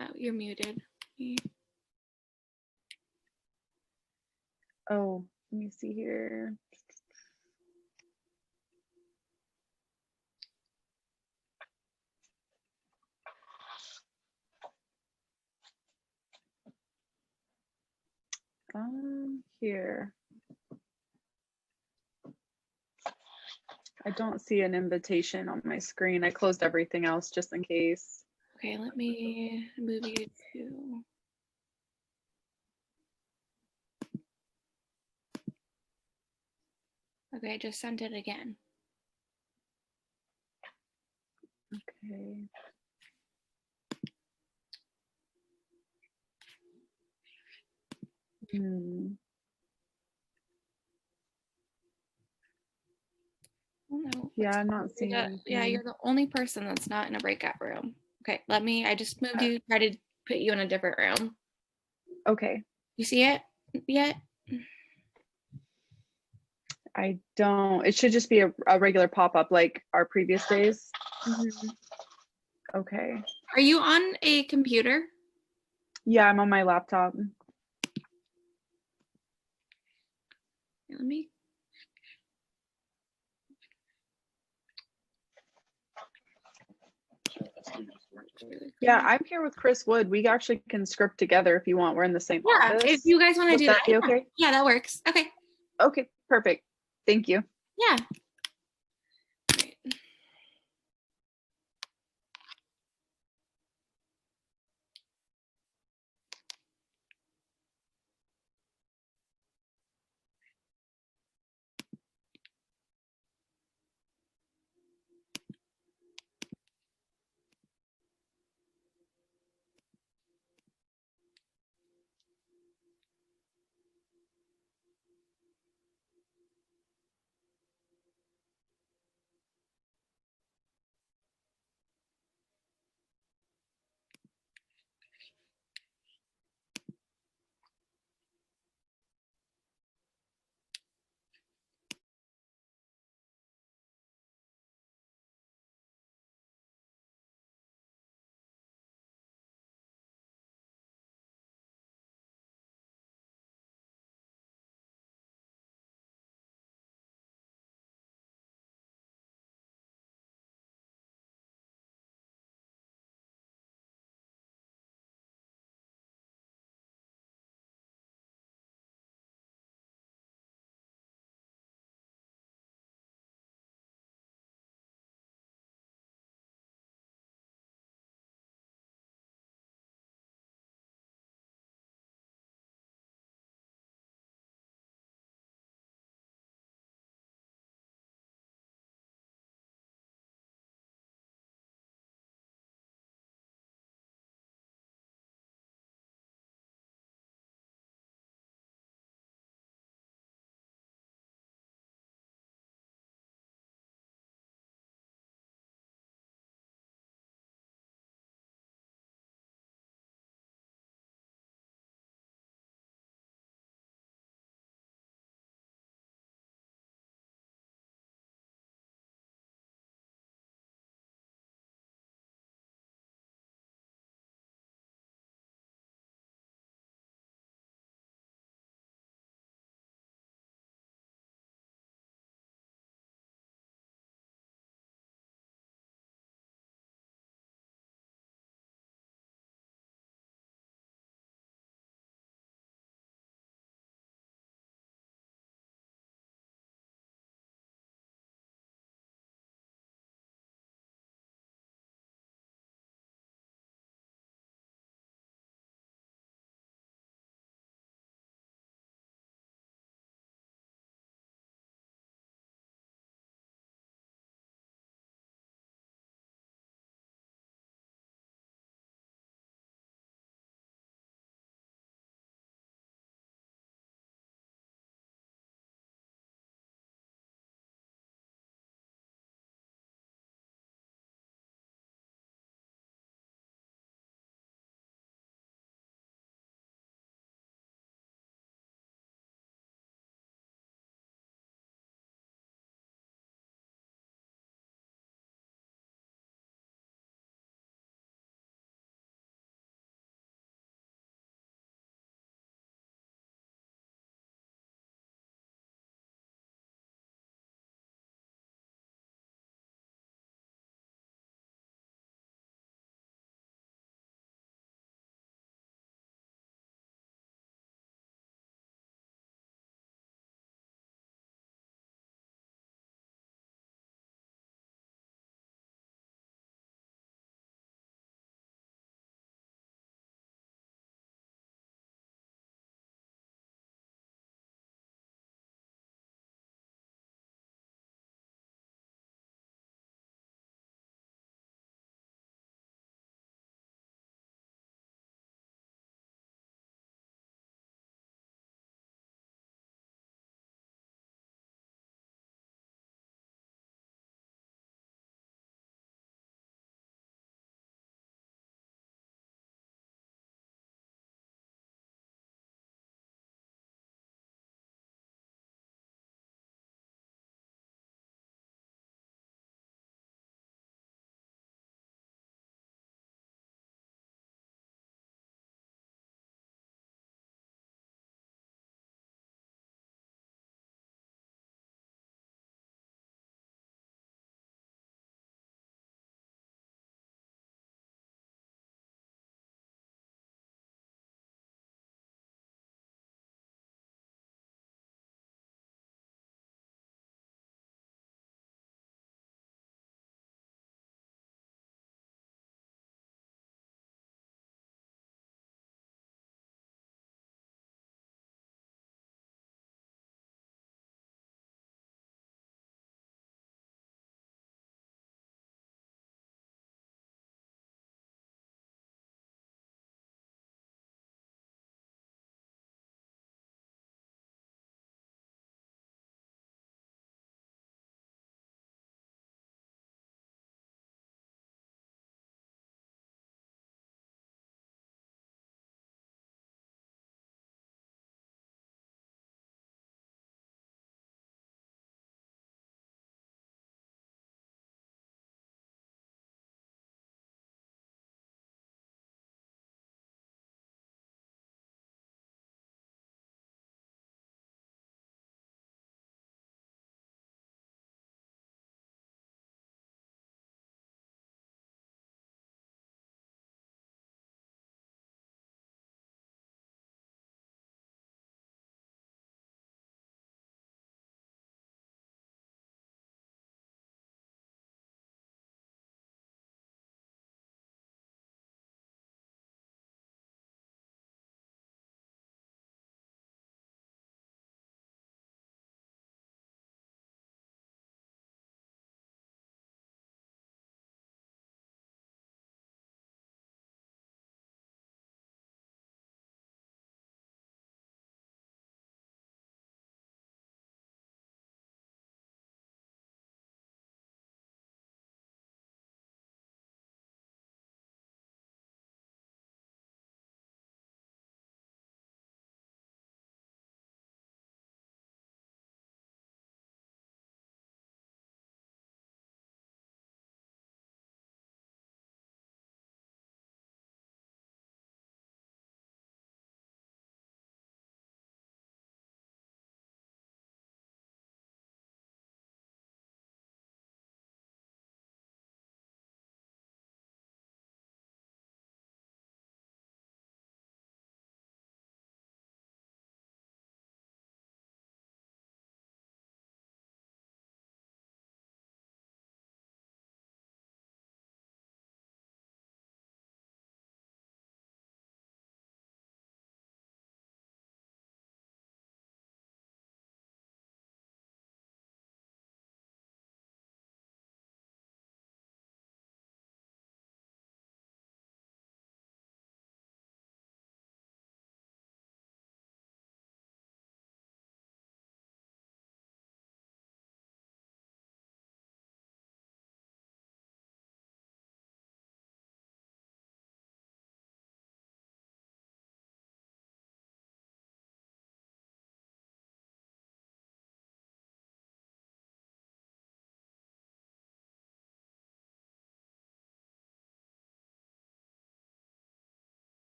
Oh, you're muted. Oh, let me see here. Here. I don't see an invitation on my screen. I closed everything else just in case. Okay, let me move you to. Okay, I just sent it again. Okay. Oh, no, Yeah, I'm not seeing anything. Yeah, you're the only person that's not in a breakout room. Okay, I just moved you, try to put you in a different room. Okay. You see it yet? I don't. It should just be a regular pop-up like our previous days. Okay. Are you on a computer? Yeah, I'm on my laptop. Let me. Yeah, I'm here with Chris Wood. We actually can script together if you want. We're in the same office. If you guys want to do that, be okay? Yeah, that works. Okay. Okay, perfect. Thank you. Yeah.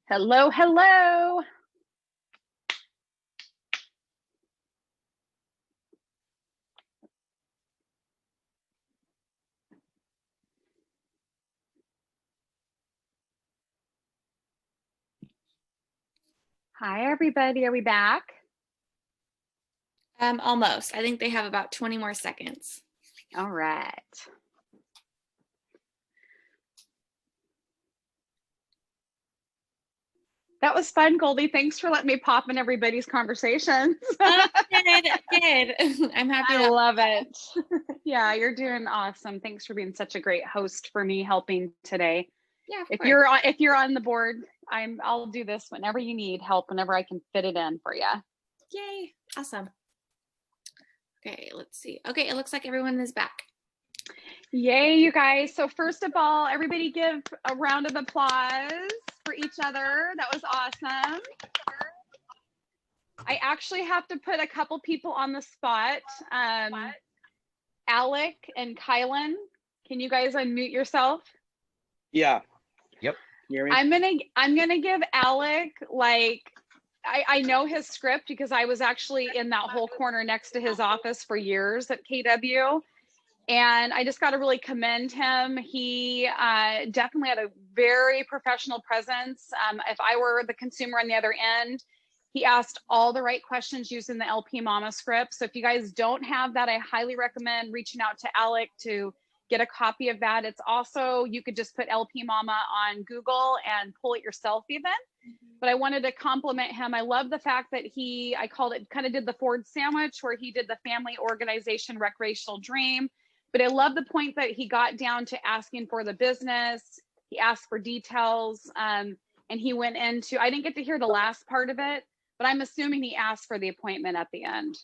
Hello, hello. Hi, everybody. Are we back? Almost. I think they have about 20 more seconds. All right. That was fun, Goldie. Thanks for letting me pop in everybody's conversations. Good. I'm happy. I love it. Yeah, you're doing awesome. Thanks for being such a great host for me, helping today. Yeah, of if course. you're on the board, I'll do this whenever you need help, whenever I can fit it in for you. Yay. Awesome. Okay, let's see. Okay, it looks like everyone is back. Yay, you guys. So first of all, everybody give a round of applause for each other. That was awesome. I actually have to put a couple people on the spot. Alec and Kylan, can you guys unmute yourself? Yeah. Yep. You hear me? I'm gonna give Alec, like, I know his script because I was actually in that whole corner next to his office for years at KW. And I just got to really commend him. He definitely had a very professional presence. If I were the consumer on the other end, he asked all the right questions using the LP Mama script. So if you guys don't have that, I highly recommend reaching out to Alec to get a copy of that. It's also, you could just put LP Mama on Google and pull it yourself even. But I wanted to compliment him. I love the fact that I called it, kind of did the Ford sandwich where he did the family organization recreational dream. But I love the point that he got down to asking for the business. He asked for details, and he went into, I didn't get to hear the last part of it, but I'm assuming he asked for the appointment at the end,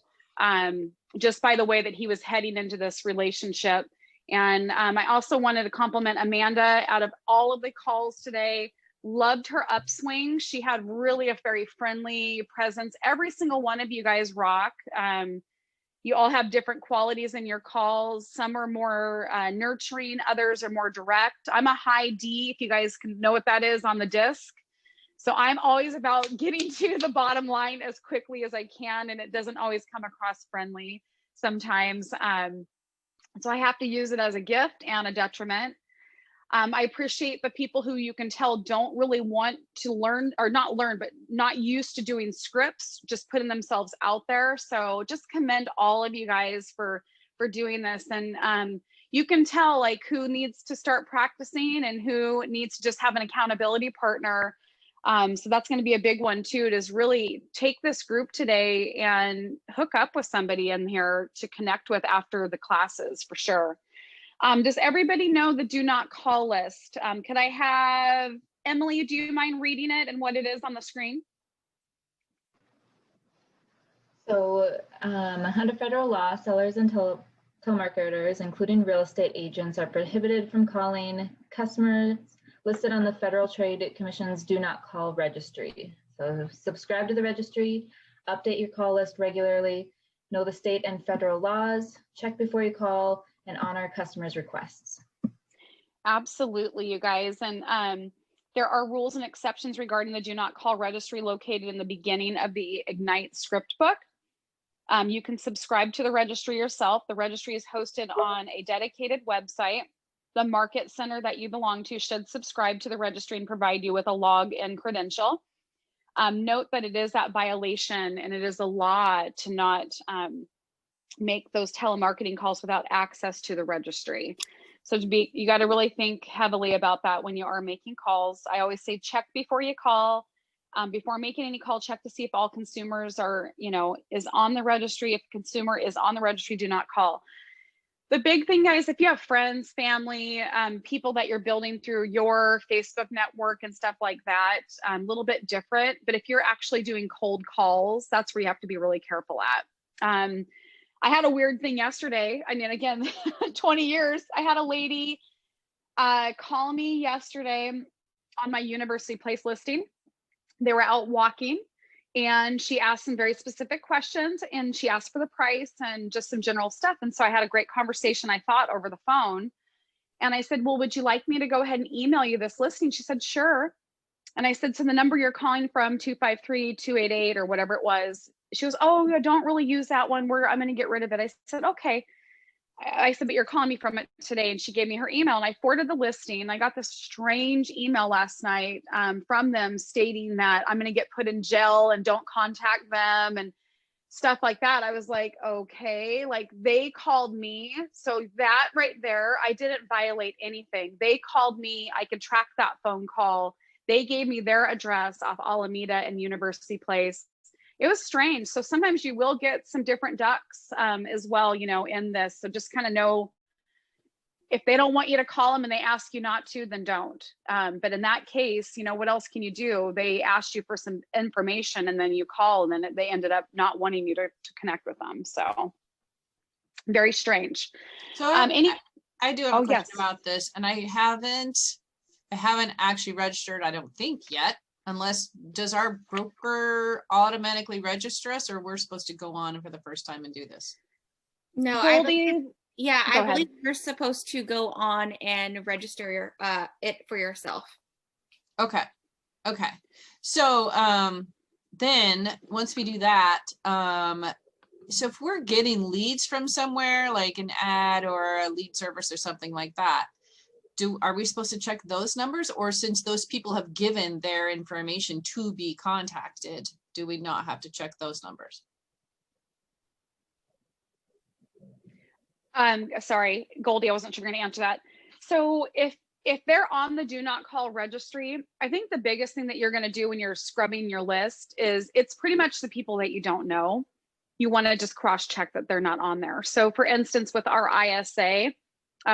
just by the way that he was heading into this relationship. And I also wanted to compliment Amanda. Out of all of the calls today, loved her upswing. She had really a very friendly presence. Every single one of you guys rock. You all have different qualities in your calls. Some are more nurturing, others are more direct. I'm a high D, if you guys can know what that is on the disc. So I'm always about getting to the bottom line as quickly as I can, and it doesn't always come across friendly sometimes. So I have to use it as a gift and a detriment. I appreciate the people who you can tell don't really want to learn, or not learn, but not used to doing scripts, just putting themselves out there. So just commend all of you guys for doing this. And you can tell like who needs to start practicing and who needs to just have an accountability partner. So that's going to be a big one too, to is really take this group today and hook up with somebody in here to connect with after the classes for sure. Does everybody know the do not call list? Could I have Emily, do you mind reading it and what it is on the screen? So under federal law, sellers and telemarketers, including real estate agents, are prohibited from calling customers listed on the Federal Trade Commission's do not call registry. So subscribe to the registry, update your call list regularly, know the state and federal laws, check before you call, and honor customers' requests. Absolutely, you guys. And there are rules and exceptions regarding the do not call registry located in the beginning of the Ignite script book. You can subscribe to the registry yourself. The registry is hosted on a dedicated website. The market center that you belong to should subscribe to the registry and provide you with a login credential. Note that it is that violation and it is a law to not make those telemarketing calls without access to the registry. So you got to really think heavily about that when you are making calls. I always say check before you call. Before making any call, check to see if all consumers are, is on the registry. If consumer is on the registry, do not call. The big thing, guys, if you have friends, family, people that you're building through your Facebook network and stuff like that, a little bit different. But if you're actually doing cold calls, that's where you have to be really careful at. I had a weird thing yesterday. I mean, again, 20 years. I had a lady call me yesterday on my University Place listing. They were out walking and she asked some very specific questions and she asked for the price and just some general stuff. And so I had a great conversation, I thought, over the phone. And I said, well, would you like me to go ahead and email you this listing? She said, sure. And I said, so the number you're calling from, 253-288 or whatever it was. She goes, oh, I don't really use that one. I'm going to get rid of it. I said, okay. I said, but you're calling me from it today. And she gave me her email and I forwarded the listing. I got this strange email last night from them stating that I'm going to get put in jail and don't contact them and stuff like that. I was like, okay, like they called me. So that right there, I didn't violate anything. They called me. I could track that phone call. They gave me their address off Alameda and University Place. It was strange. So sometimes you will get some different ducks as well, you know, in this. So just kind of know if they don't want you to call them and they ask you not to, then don't. But in that case, you know, what else can you do? They asked you for some information and then you call and then they ended up not wanting you to connect with them. So very strange. So I do have a question about this, and I haven't actually registered, I don't think yet, unless, does our broker automatically register us, or we're supposed to go on for the first time and do this? No, I believe you're supposed to go on and register it for yourself. Okay. So then once we do that, so if we're getting leads from somewhere like an ad or a lead service or something like that, are we supposed to check those numbers, or since those people have given their information to be contacted, do we not have to check those numbers? Sorry, Goldie, I wasn't sure you're going to answer that. So if they're on the do not call registry, I think the biggest thing that you're going to do when you're scrubbing your list is it's pretty much the people that you don't know. You want to just cross check that they're not on there. So for instance, with our ISA,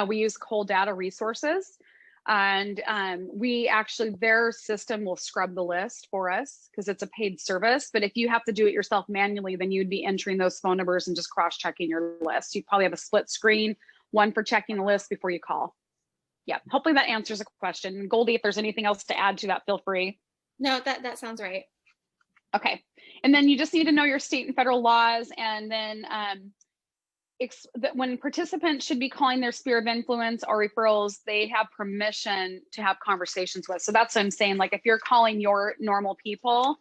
we use Cold Data Resources, and their system will scrub the list for us because it's a paid service. But if you have to do it yourself manually, then you'd be entering those phone numbers and just cross-checking your list. You probably have a split screen, one for checking the list before you call. Yeah, hopefully that answers a question. Goldie, if there's anything else to add to that, feel free. No, that sounds right. Okay, and then you just need to know your state and federal laws, and then when participants should be calling their sphere of influence or referrals, they have permission to have conversations with. So that's what I'm saying. Like if you're calling your normal people,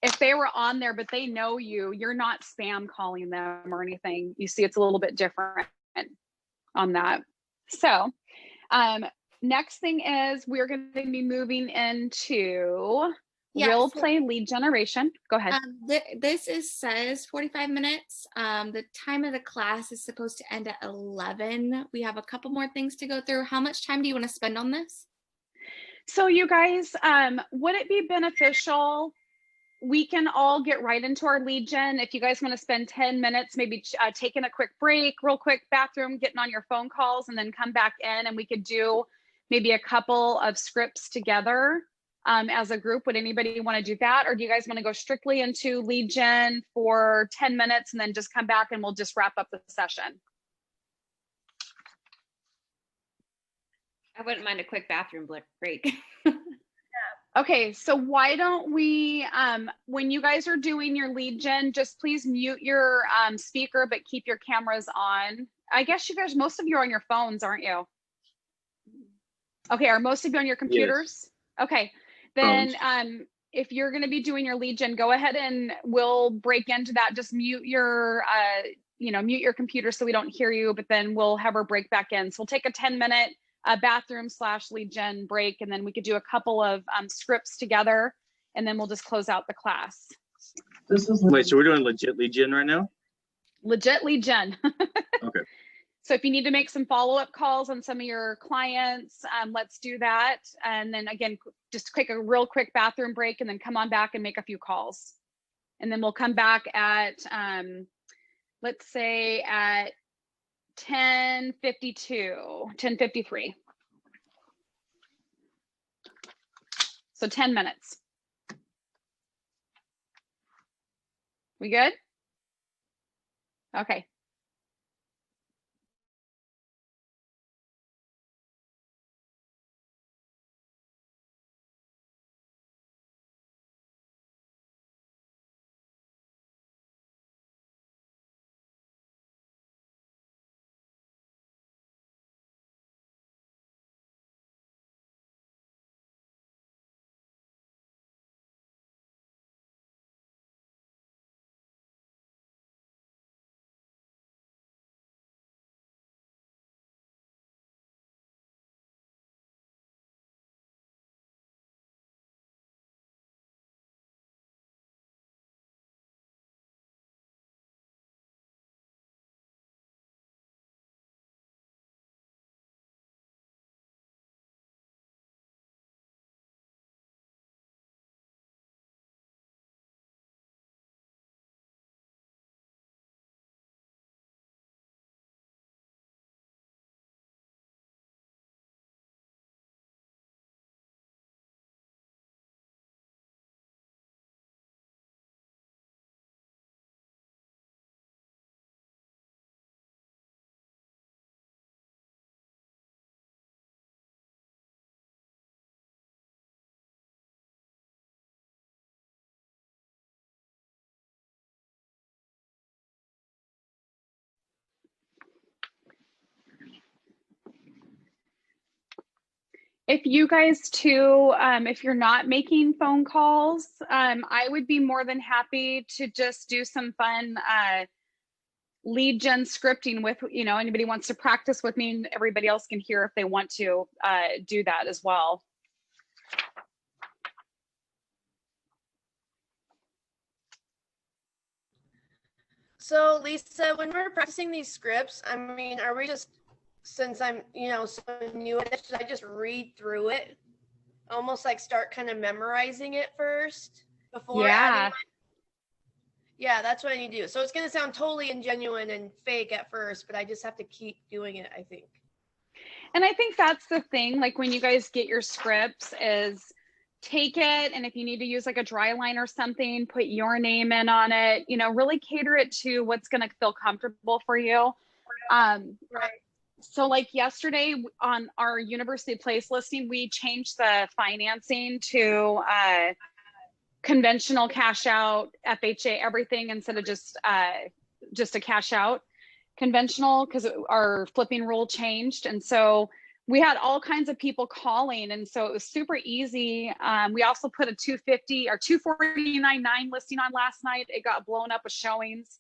if they were on there, but they know you, you're not spam calling them or anything. You see, it's a little bit different on that. So next thing is we're going to be moving into role play lead generation. Go ahead. This says 45 minutes. The time of the class is supposed to end at 11. We have a couple more things to go through. How much time do you want to spend on this? So you guys, would it be beneficial? We can all get right into our lead gen. If you guys want to spend 10 minutes, maybe taking a quick break, real quick bathroom, getting on your phone calls, and then come back in and we could do maybe a couple of scripts together. As a group, would anybody want to do that? Or do you guys want to go strictly into lead gen for 10 minutes and then just come back and we'll just wrap up the session? I wouldn't mind a quick bathroom break. Okay, so why don't we, when you guys are doing your lead gen, just please mute your speaker, but keep your cameras on. I guess you guys, most of you are on your phones, aren't you? Okay, are most of you on your computers? Yes. Okay. Then if you're going to be doing your lead gen, go ahead and we'll break into that. Just mute your, mute your computer so we don't hear you, but then we'll have her break back in. So we'll take a 10-minute bathroom/lead gen break, and then we could do a couple of scripts together, and then we'll just close out the class. Wait, so we're doing legit lead gen right now? Legit lead gen. Okay. So if you need to make some follow-up calls on some of your clients, let's do that. And then again, just a real quick bathroom break and then come on back and make a few calls. And then we'll come back at, let's say at 10:52, 10:53. So 10 minutes. We good? Okay. If you guys too, if you're not making phone calls, I would be more than happy to just do some fun lead gen scripting with, anybody wants to practice with me, and everybody else can hear if they want to do that as well. So Lisa, when we're practicing these scripts, I mean, are we just, since I'm, so new at it, should I just read through it? Almost like start kind of memorizing it first before adding? Yeah, that's what I need to do. So it's going to sound totally ingenuine and fake at first, but I just have to keep doing it, I think. And I think that's the thing, like when you guys get your scripts is take it, and if you need to use like a dry line or something, put your name in on it, really cater it to what's going to feel comfortable for you. Right. So like yesterday on our University Place listing, we changed the financing to conventional cash out, FHA, everything, instead of just a cash out conventional, because our flipping rule changed. And so we had all kinds of people calling, and so it was super easy. We also put a 250 or 249.9 listing on last night. It got blown up with showings.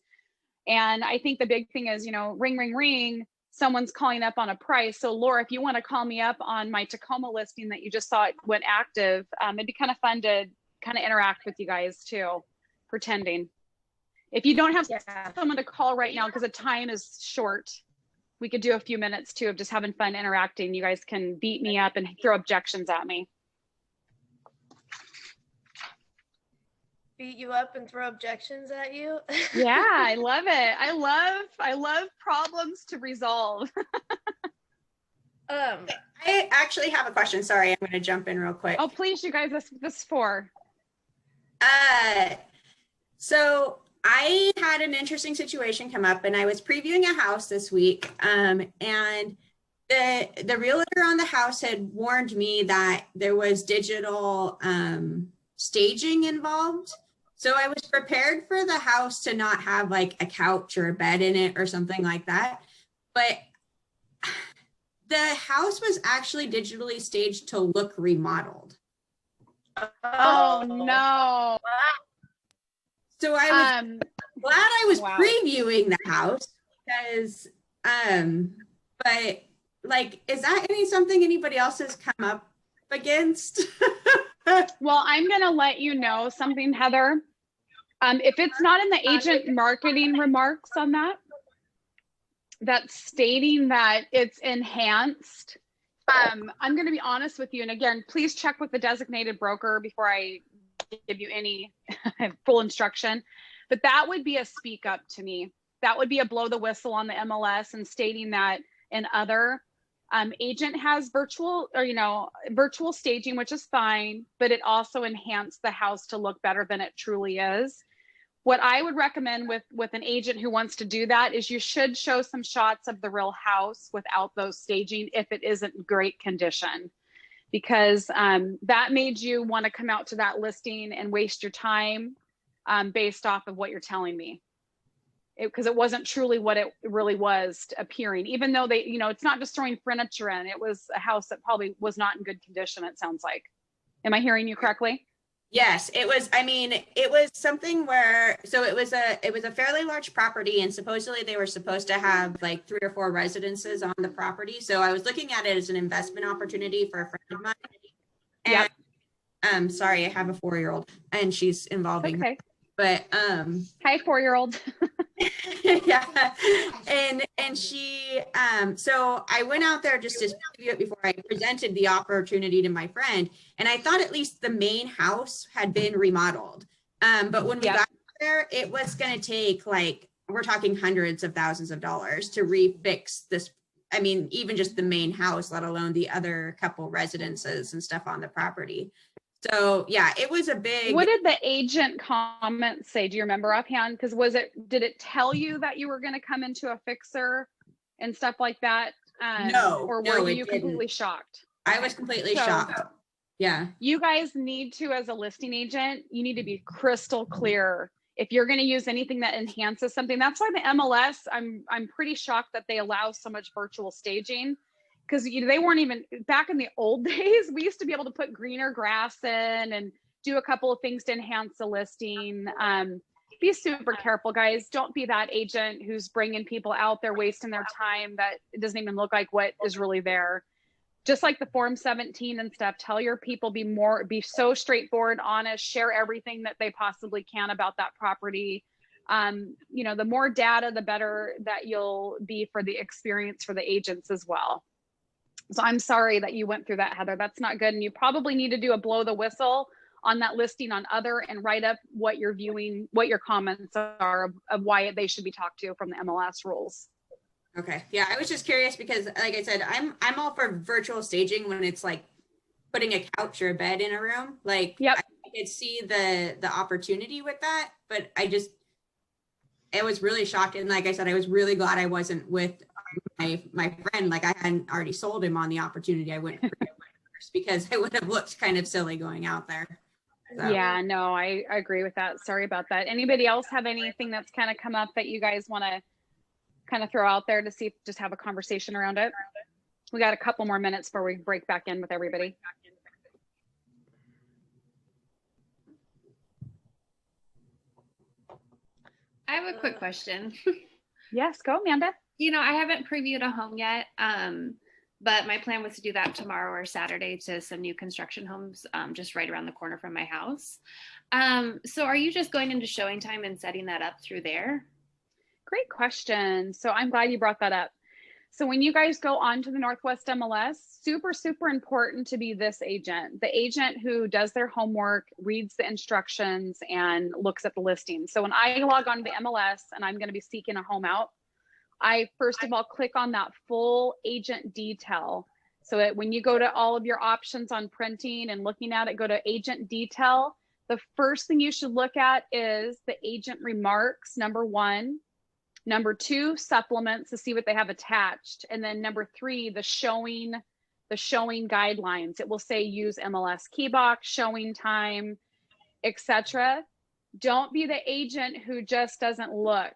And I think the big thing is, ring, ring, ring, someone's calling up on a price. So Laura, if you want to call me up on my Tacoma listing that you just saw it went active, it'd be kind of fun to kind of interact with you guys too, pretending. If you don't have someone to call right now because the time is short, we could do a few minutes too of just having fun interacting. You guys can beat me up and throw objections at me. Beat you up and throw objections at you? Yeah, I love it. I love problems to resolve. I actually have a question. Sorry, I'm going to jump in real quick. Oh, please, you guys, this is for. So I had an interesting situation come up, and I was previewing a house this week, and the realtor on the house had warned me that there was digital staging involved. So I was prepared for the house to not have like a couch or a bed in it or something like that. But the house was actually digitally staged to look remodeled. Oh no. So I was glad I was previewing the house because, but like, is that something anybody else has come up against? Well, I'm going to let you know something, Heather. If it's not in the agent marketing remarks on that's stating that it's enhanced, I'm going to be honest with you. And again, please check with the designated broker before I give you any full instruction. But that would be a speak up to me. That would be a blow the whistle on the MLS and stating that an other agent has virtual staging, which is fine, but it also enhanced the house to look better than it truly is. What I would recommend with an agent who wants to do that is you should show some shots of the real house without those staging if it isn't great condition, because that made you want to come out to that listing and waste your time based off of what you're telling me. Because it wasn't truly what it really was appearing, even though they, it's not just throwing furniture in. It was a house that probably was not in good condition, it sounds like. Am I hearing you correctly? Yes, it was. I mean, it was something where, so it was a fairly large property, and supposedly they were supposed to have like 3 or 4 residences on the property. So I was looking at it as an investment opportunity for a friend of mine. And I'm sorry, I have a 4-year-old and she's involving her. But hi, 4-year-old. Yeah, and she so I went out there just to preview it before I presented the opportunity to my friend, and I thought at least the main house had been remodeled, but when we got there, it was going to take, like, we're talking hundreds of thousands of dollars to refix this. I mean, even just the main house, let alone the other couple residences and stuff on the property. So yeah, it was a big. What did the agent comment say? Do you remember offhand? Because did it tell you that you were going to come into a fixer and stuff like that? No. Or were you completely shocked? I was completely shocked. Yeah. You guys need to, as a listing agent, you need to be crystal clear. If you're going to use anything that enhances something, that's why the MLS, I'm pretty shocked that they allow so much virtual staging. because they weren't even back in the old days. We used to be able to put greener grass in and do a couple of things to enhance the listing. Be super careful, guys. Don't be that agent who's bringing people out there wasting their time that it doesn't even look like what is really there. Just like the Form 17 and stuff, tell your people, be so straightforward, honest, share everything that they possibly can about that property. The more data, the better that you'll be for the experience for the agents as well. So I'm sorry that you went through that, Heather. That's not good. And you probably need to do a blow the whistle on that listing on other and write up what you're viewing, what your comments are of why they should be talked to from the MLS rules. Okay. Yeah, I was just curious because, like I said, I'm all for virtual staging when it's like putting a couch or a bed in a room. Like, yep. I could see the opportunity with that, but it was really shocking. Like I said, I was really glad I wasn't with my friend. Like I hadn't already sold him on the opportunity. I went first because I would have looked kind of silly going out there. So. Yeah, no, I agree with that. Sorry about that. Anybody else have anything that's kind of come up that you guys want to kind of throw out there to see if just have a conversation around it? We got a couple more minutes before we break back in with everybody. I have a quick question. Yes, go, Amanda. I haven't previewed a home yet, but my plan was to do that tomorrow or Saturday to some new construction homes just right around the corner from my house. So are you just going into showing time and setting that up through there? Great question. So I'm glad you brought that up. So when you guys go on to the Northwest MLS, super, super important to be this agent, the agent who does their homework, reads the instructions, and looks at the listing. So when I log on to the MLS and I'm going to be seeking a home out, I first of all click on that full agent detail. So that when you go to all of your options on printing and looking at it, go to agent detail. The first thing you should look at is the agent remarks, number 1. Number 2, supplements to see what they have attached. And then number 3, the showing guidelines. It will say use MLS Keybox, showing time, etc. Don't be the agent who just doesn't look.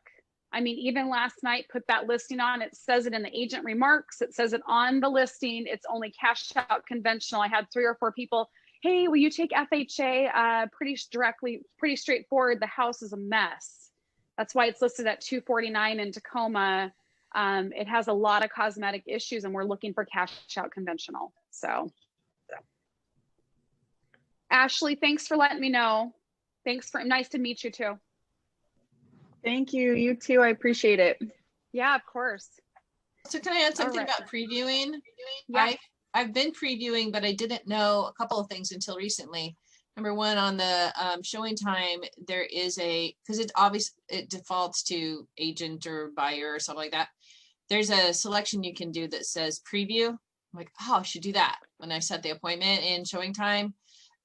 I mean, even last night, put that listing on, it says it in the agent remarks, it says it on the listing, it's only cash out conventional. I had 3 or 4 people, hey, will you take FHA? Pretty straightforward, the house is a mess. That's why it's listed at $249 in Tacoma. It has a lot of cosmetic issues and we're looking for cash out conventional. So Ashley, thanks for letting me know. Nice to meet you too. Thank you. You too. I appreciate it. Yeah, of course. So can I add something about previewing? Yeah. I've been previewing, but I didn't know a couple of things until recently. Number 1, on the showing time, there is because it defaults to agent or buyer or something like that. There's a selection you can do that says preview. I'm like, oh, I should do that when I set the appointment in showing time.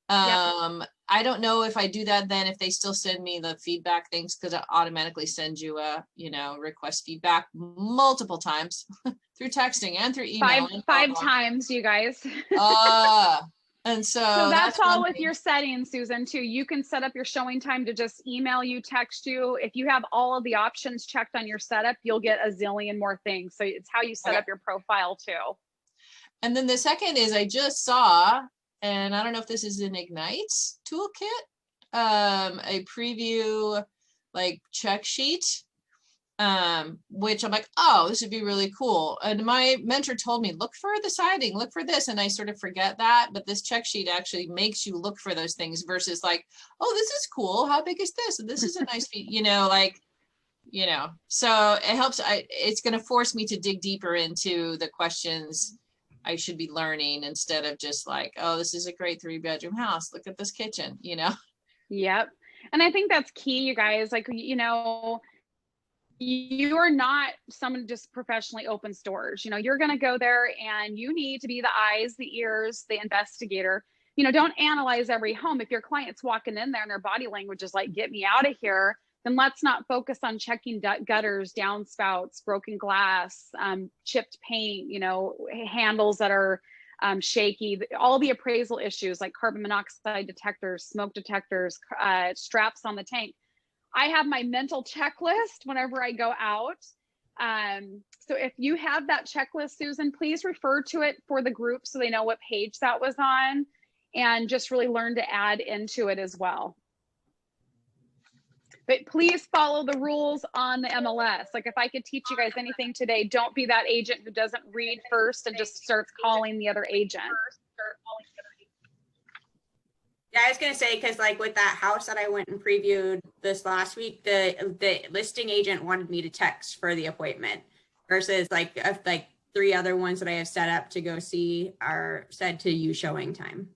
I don't know if I do that then if they still send me the feedback things, because it automatically sends you a request feedback multiple times through texting and through email. Five times, you guys. And so that's all with your settings, Susan, too. You can set up your showing time to just email you, text you. If you have all of the options checked on your setup, you'll get a zillion more things. So it's how you set up your profile too. And then the second is I just saw, and I don't know if this is in Ignite's toolkit, a preview like check sheet, which I'm like, oh, this would be really cool. And my mentor told me, look for the siding, look for this. And I sort of forget that, but this check sheet actually makes you look for those things versus like, oh, this is cool. How big is this? And this is a nice feet, so it helps. It's going to force me to dig deeper into the questions I should be learning instead of just like, oh, this is a great 3-bedroom house. Look at this kitchen, Yep. And I think that's key, you guys. Like, you are not someone who just professionally opens doors. You're going to go there and you need to be the eyes, the ears, the investigator. Don't analyze every home. If your client's walking in there and their body language is like, get me out of here, then let's not focus on checking gutters, downspouts, broken glass, chipped paint, handles that are shaky, all the appraisal issues like carbon monoxide detectors, smoke detectors, straps on the tank. I have my mental checklist whenever I go out. So if you have that checklist, Susan, please refer to it for the group so they know what page that was on, and just really learn to add into it as well. But please follow the rules on the MLS. Like if I could teach you guys anything today, don't be that agent who doesn't read first and just starts calling the other agent. Yeah, I was gonna say, because like with that house that I went and previewed this last week, the listing agent wanted me to text for the appointment, versus like 3 other ones that I have set up to go see are said to use showing time.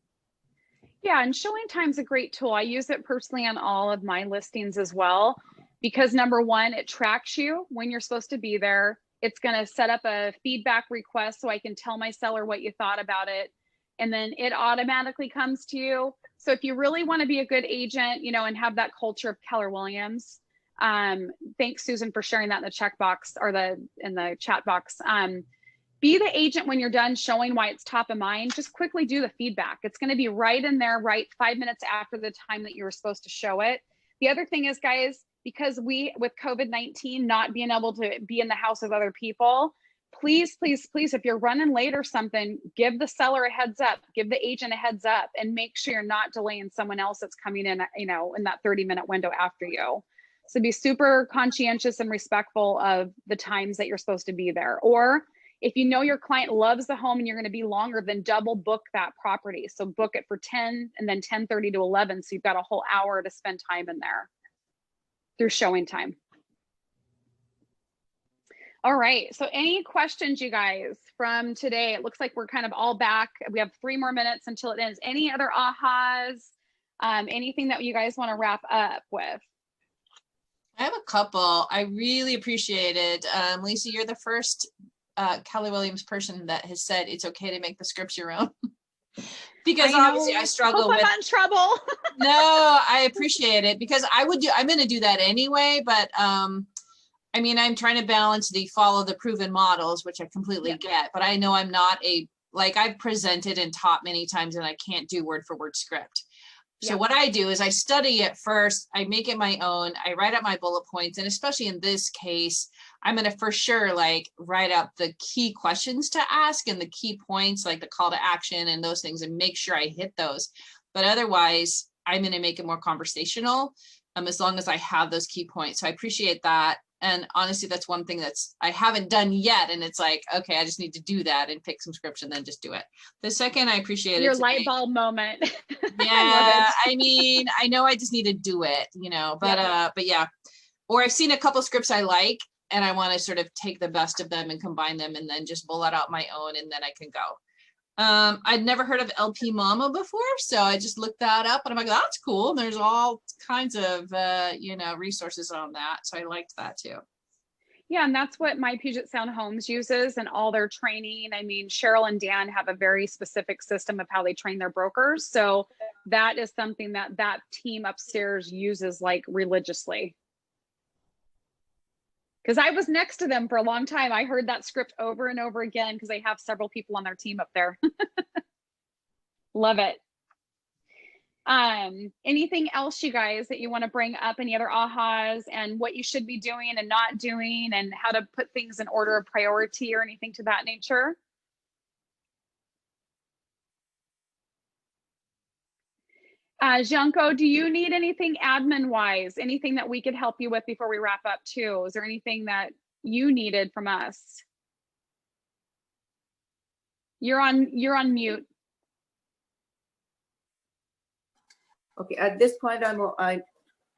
Yeah, and showing time's a great tool. I use it personally on all of my listings as well, because number one, it tracks you when you're supposed to be there. It's going to set up a feedback request so I can tell my seller what you thought about it, and then it automatically comes to you. So if you really want to be a good agent, you know, and have that culture of Keller Williams, thanks Susan for sharing that in the checkbox or in the chat box. Be the agent when you're done showing why it's top of mind. Just quickly do the feedback. It's going to be right in there, right 5 minutes after the time that you were supposed to show it. The other thing is, guys, because with COVID-19 not being able to be in the house with other people, please, please, please, if you're running late or something, give the seller a heads up, give the agent a heads up, and make sure you're not delaying someone else that's coming in, you know, in that 30-minute window after you. So be super conscientious and respectful of the times that you're supposed to be there. Or if you know your client loves the home and you're going to be longer, then double book that property. So book it for 10 and then 10:30 to 11. So you've got a whole hour to spend time in there through showing time. All right. So any questions, you guys, from today? It looks like we're kind of all back. We have 3 more minutes until it ends. Any other ahas? Anything that you guys want to wrap up with? I have a couple. I really appreciated, Lisa, you're the first Keller Williams person that has said it's okay to make the scripts your own. Because obviously I struggle with. I'm not in trouble. No, I appreciate it, because I'm going to do that anyway. But I mean, I'm trying to balance the follow the proven models, which I completely get. But I know I'm not I've presented and taught many times, and I can't do word for word script. So what I do is I study it first, I make it my own, I write out my bullet points, and especially in this case, I'm going to for sure write out the key questions to ask and the key points, like the call to action and those things, and make sure I hit those. But otherwise, I'm going to make it more conversational, as long as I have those key points. So I appreciate that. And honestly, that's one thing I haven't done yet. And it's like, okay, I just need to do that and pick some scripts and then just do it. The second, I appreciate your light bulb moment. Yeah, I mean, I know I just need to do it, you know, but yeah. Or I've seen a couple scripts I like, and I want to sort of take the best of them and combine them and then just bullet out my own, and then I can go. I'd never heard of LP Mama before, so I just looked that up, and I'm like, that's cool. There's all kinds of, resources on that. So I liked that too. Yeah, and that's what My Puget Sound Homes uses and all their training. I mean, Cheryl and Dan have a very specific system of how they train their brokers. So that is something that team upstairs uses religiously. Because I was next to them for a long time. I heard that script over and over again because they have several people on their team up there. Love it. Anything else, you guys, that you want to bring up? Any other ahas and what you should be doing and not doing, and how to put things in order of priority or anything to that nature? Janko, do you need anything admin wise? Anything that we could help you with before we wrap up too? Is there anything that you needed from us? You're on mute. Okay, at this point, I'm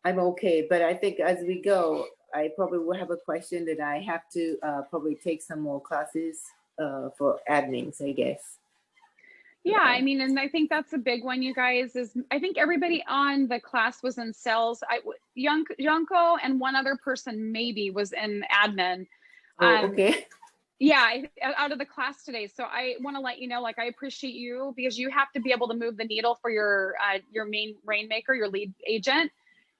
okay, but I think as we go, I probably will have a question that I have to probably take some more classes for admins, I guess. Yeah, I mean, and I think that's a big one, you guys, is I think everybody on the class was in sales. Yanko and one other person maybe was in admin. Oh, okay. Yeah, out of the class today. So I want to let you know, I appreciate you, because you have to be able to move the needle for your main rainmaker, your lead agent.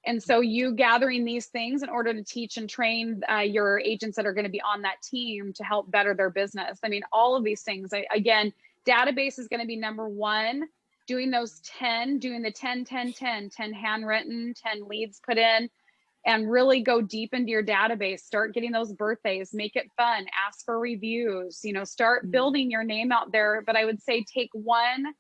And so you gathering these things in order to teach and train your agents that are going to be on that team to help better their business. I mean, all of these things, again, database is going to be number one. Doing those 10, doing the 10, 10, 10, 10 handwritten, 10 leads put in. and really go deep into your database. Start getting those birthdays, make it fun, ask for reviews, you know, start building your name out there. But I would say take one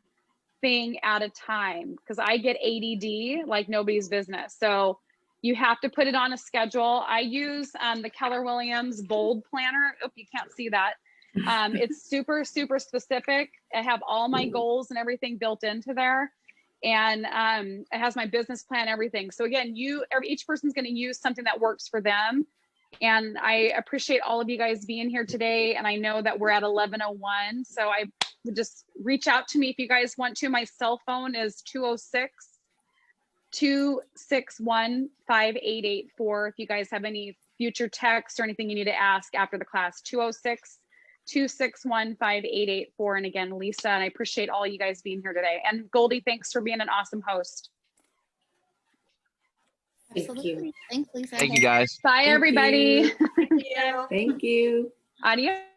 thing at a time, because I get ADD like nobody's business. So you have to put it on a schedule. I use the Keller Williams Bold Planner. Oh, you can't see that. It's super, super specific. I have all my goals and everything built into there. And it has my business plan, everything. So again, each person's going to use something that works for them. And I appreciate all of you guys being here today. And I know that we're at 11:01. So I would just reach out to me if you guys want to. My cell phone is 206-261-5884. If you guys have any future texts or anything you need to ask after the class, 206-261-5884. And again, Lisa, and I appreciate all you guys being here today. And Goldie, thanks for being an awesome host. Absolutely. Thanks, Lisa. Thank you, guys. Bye, everybody. Thank you. Adios.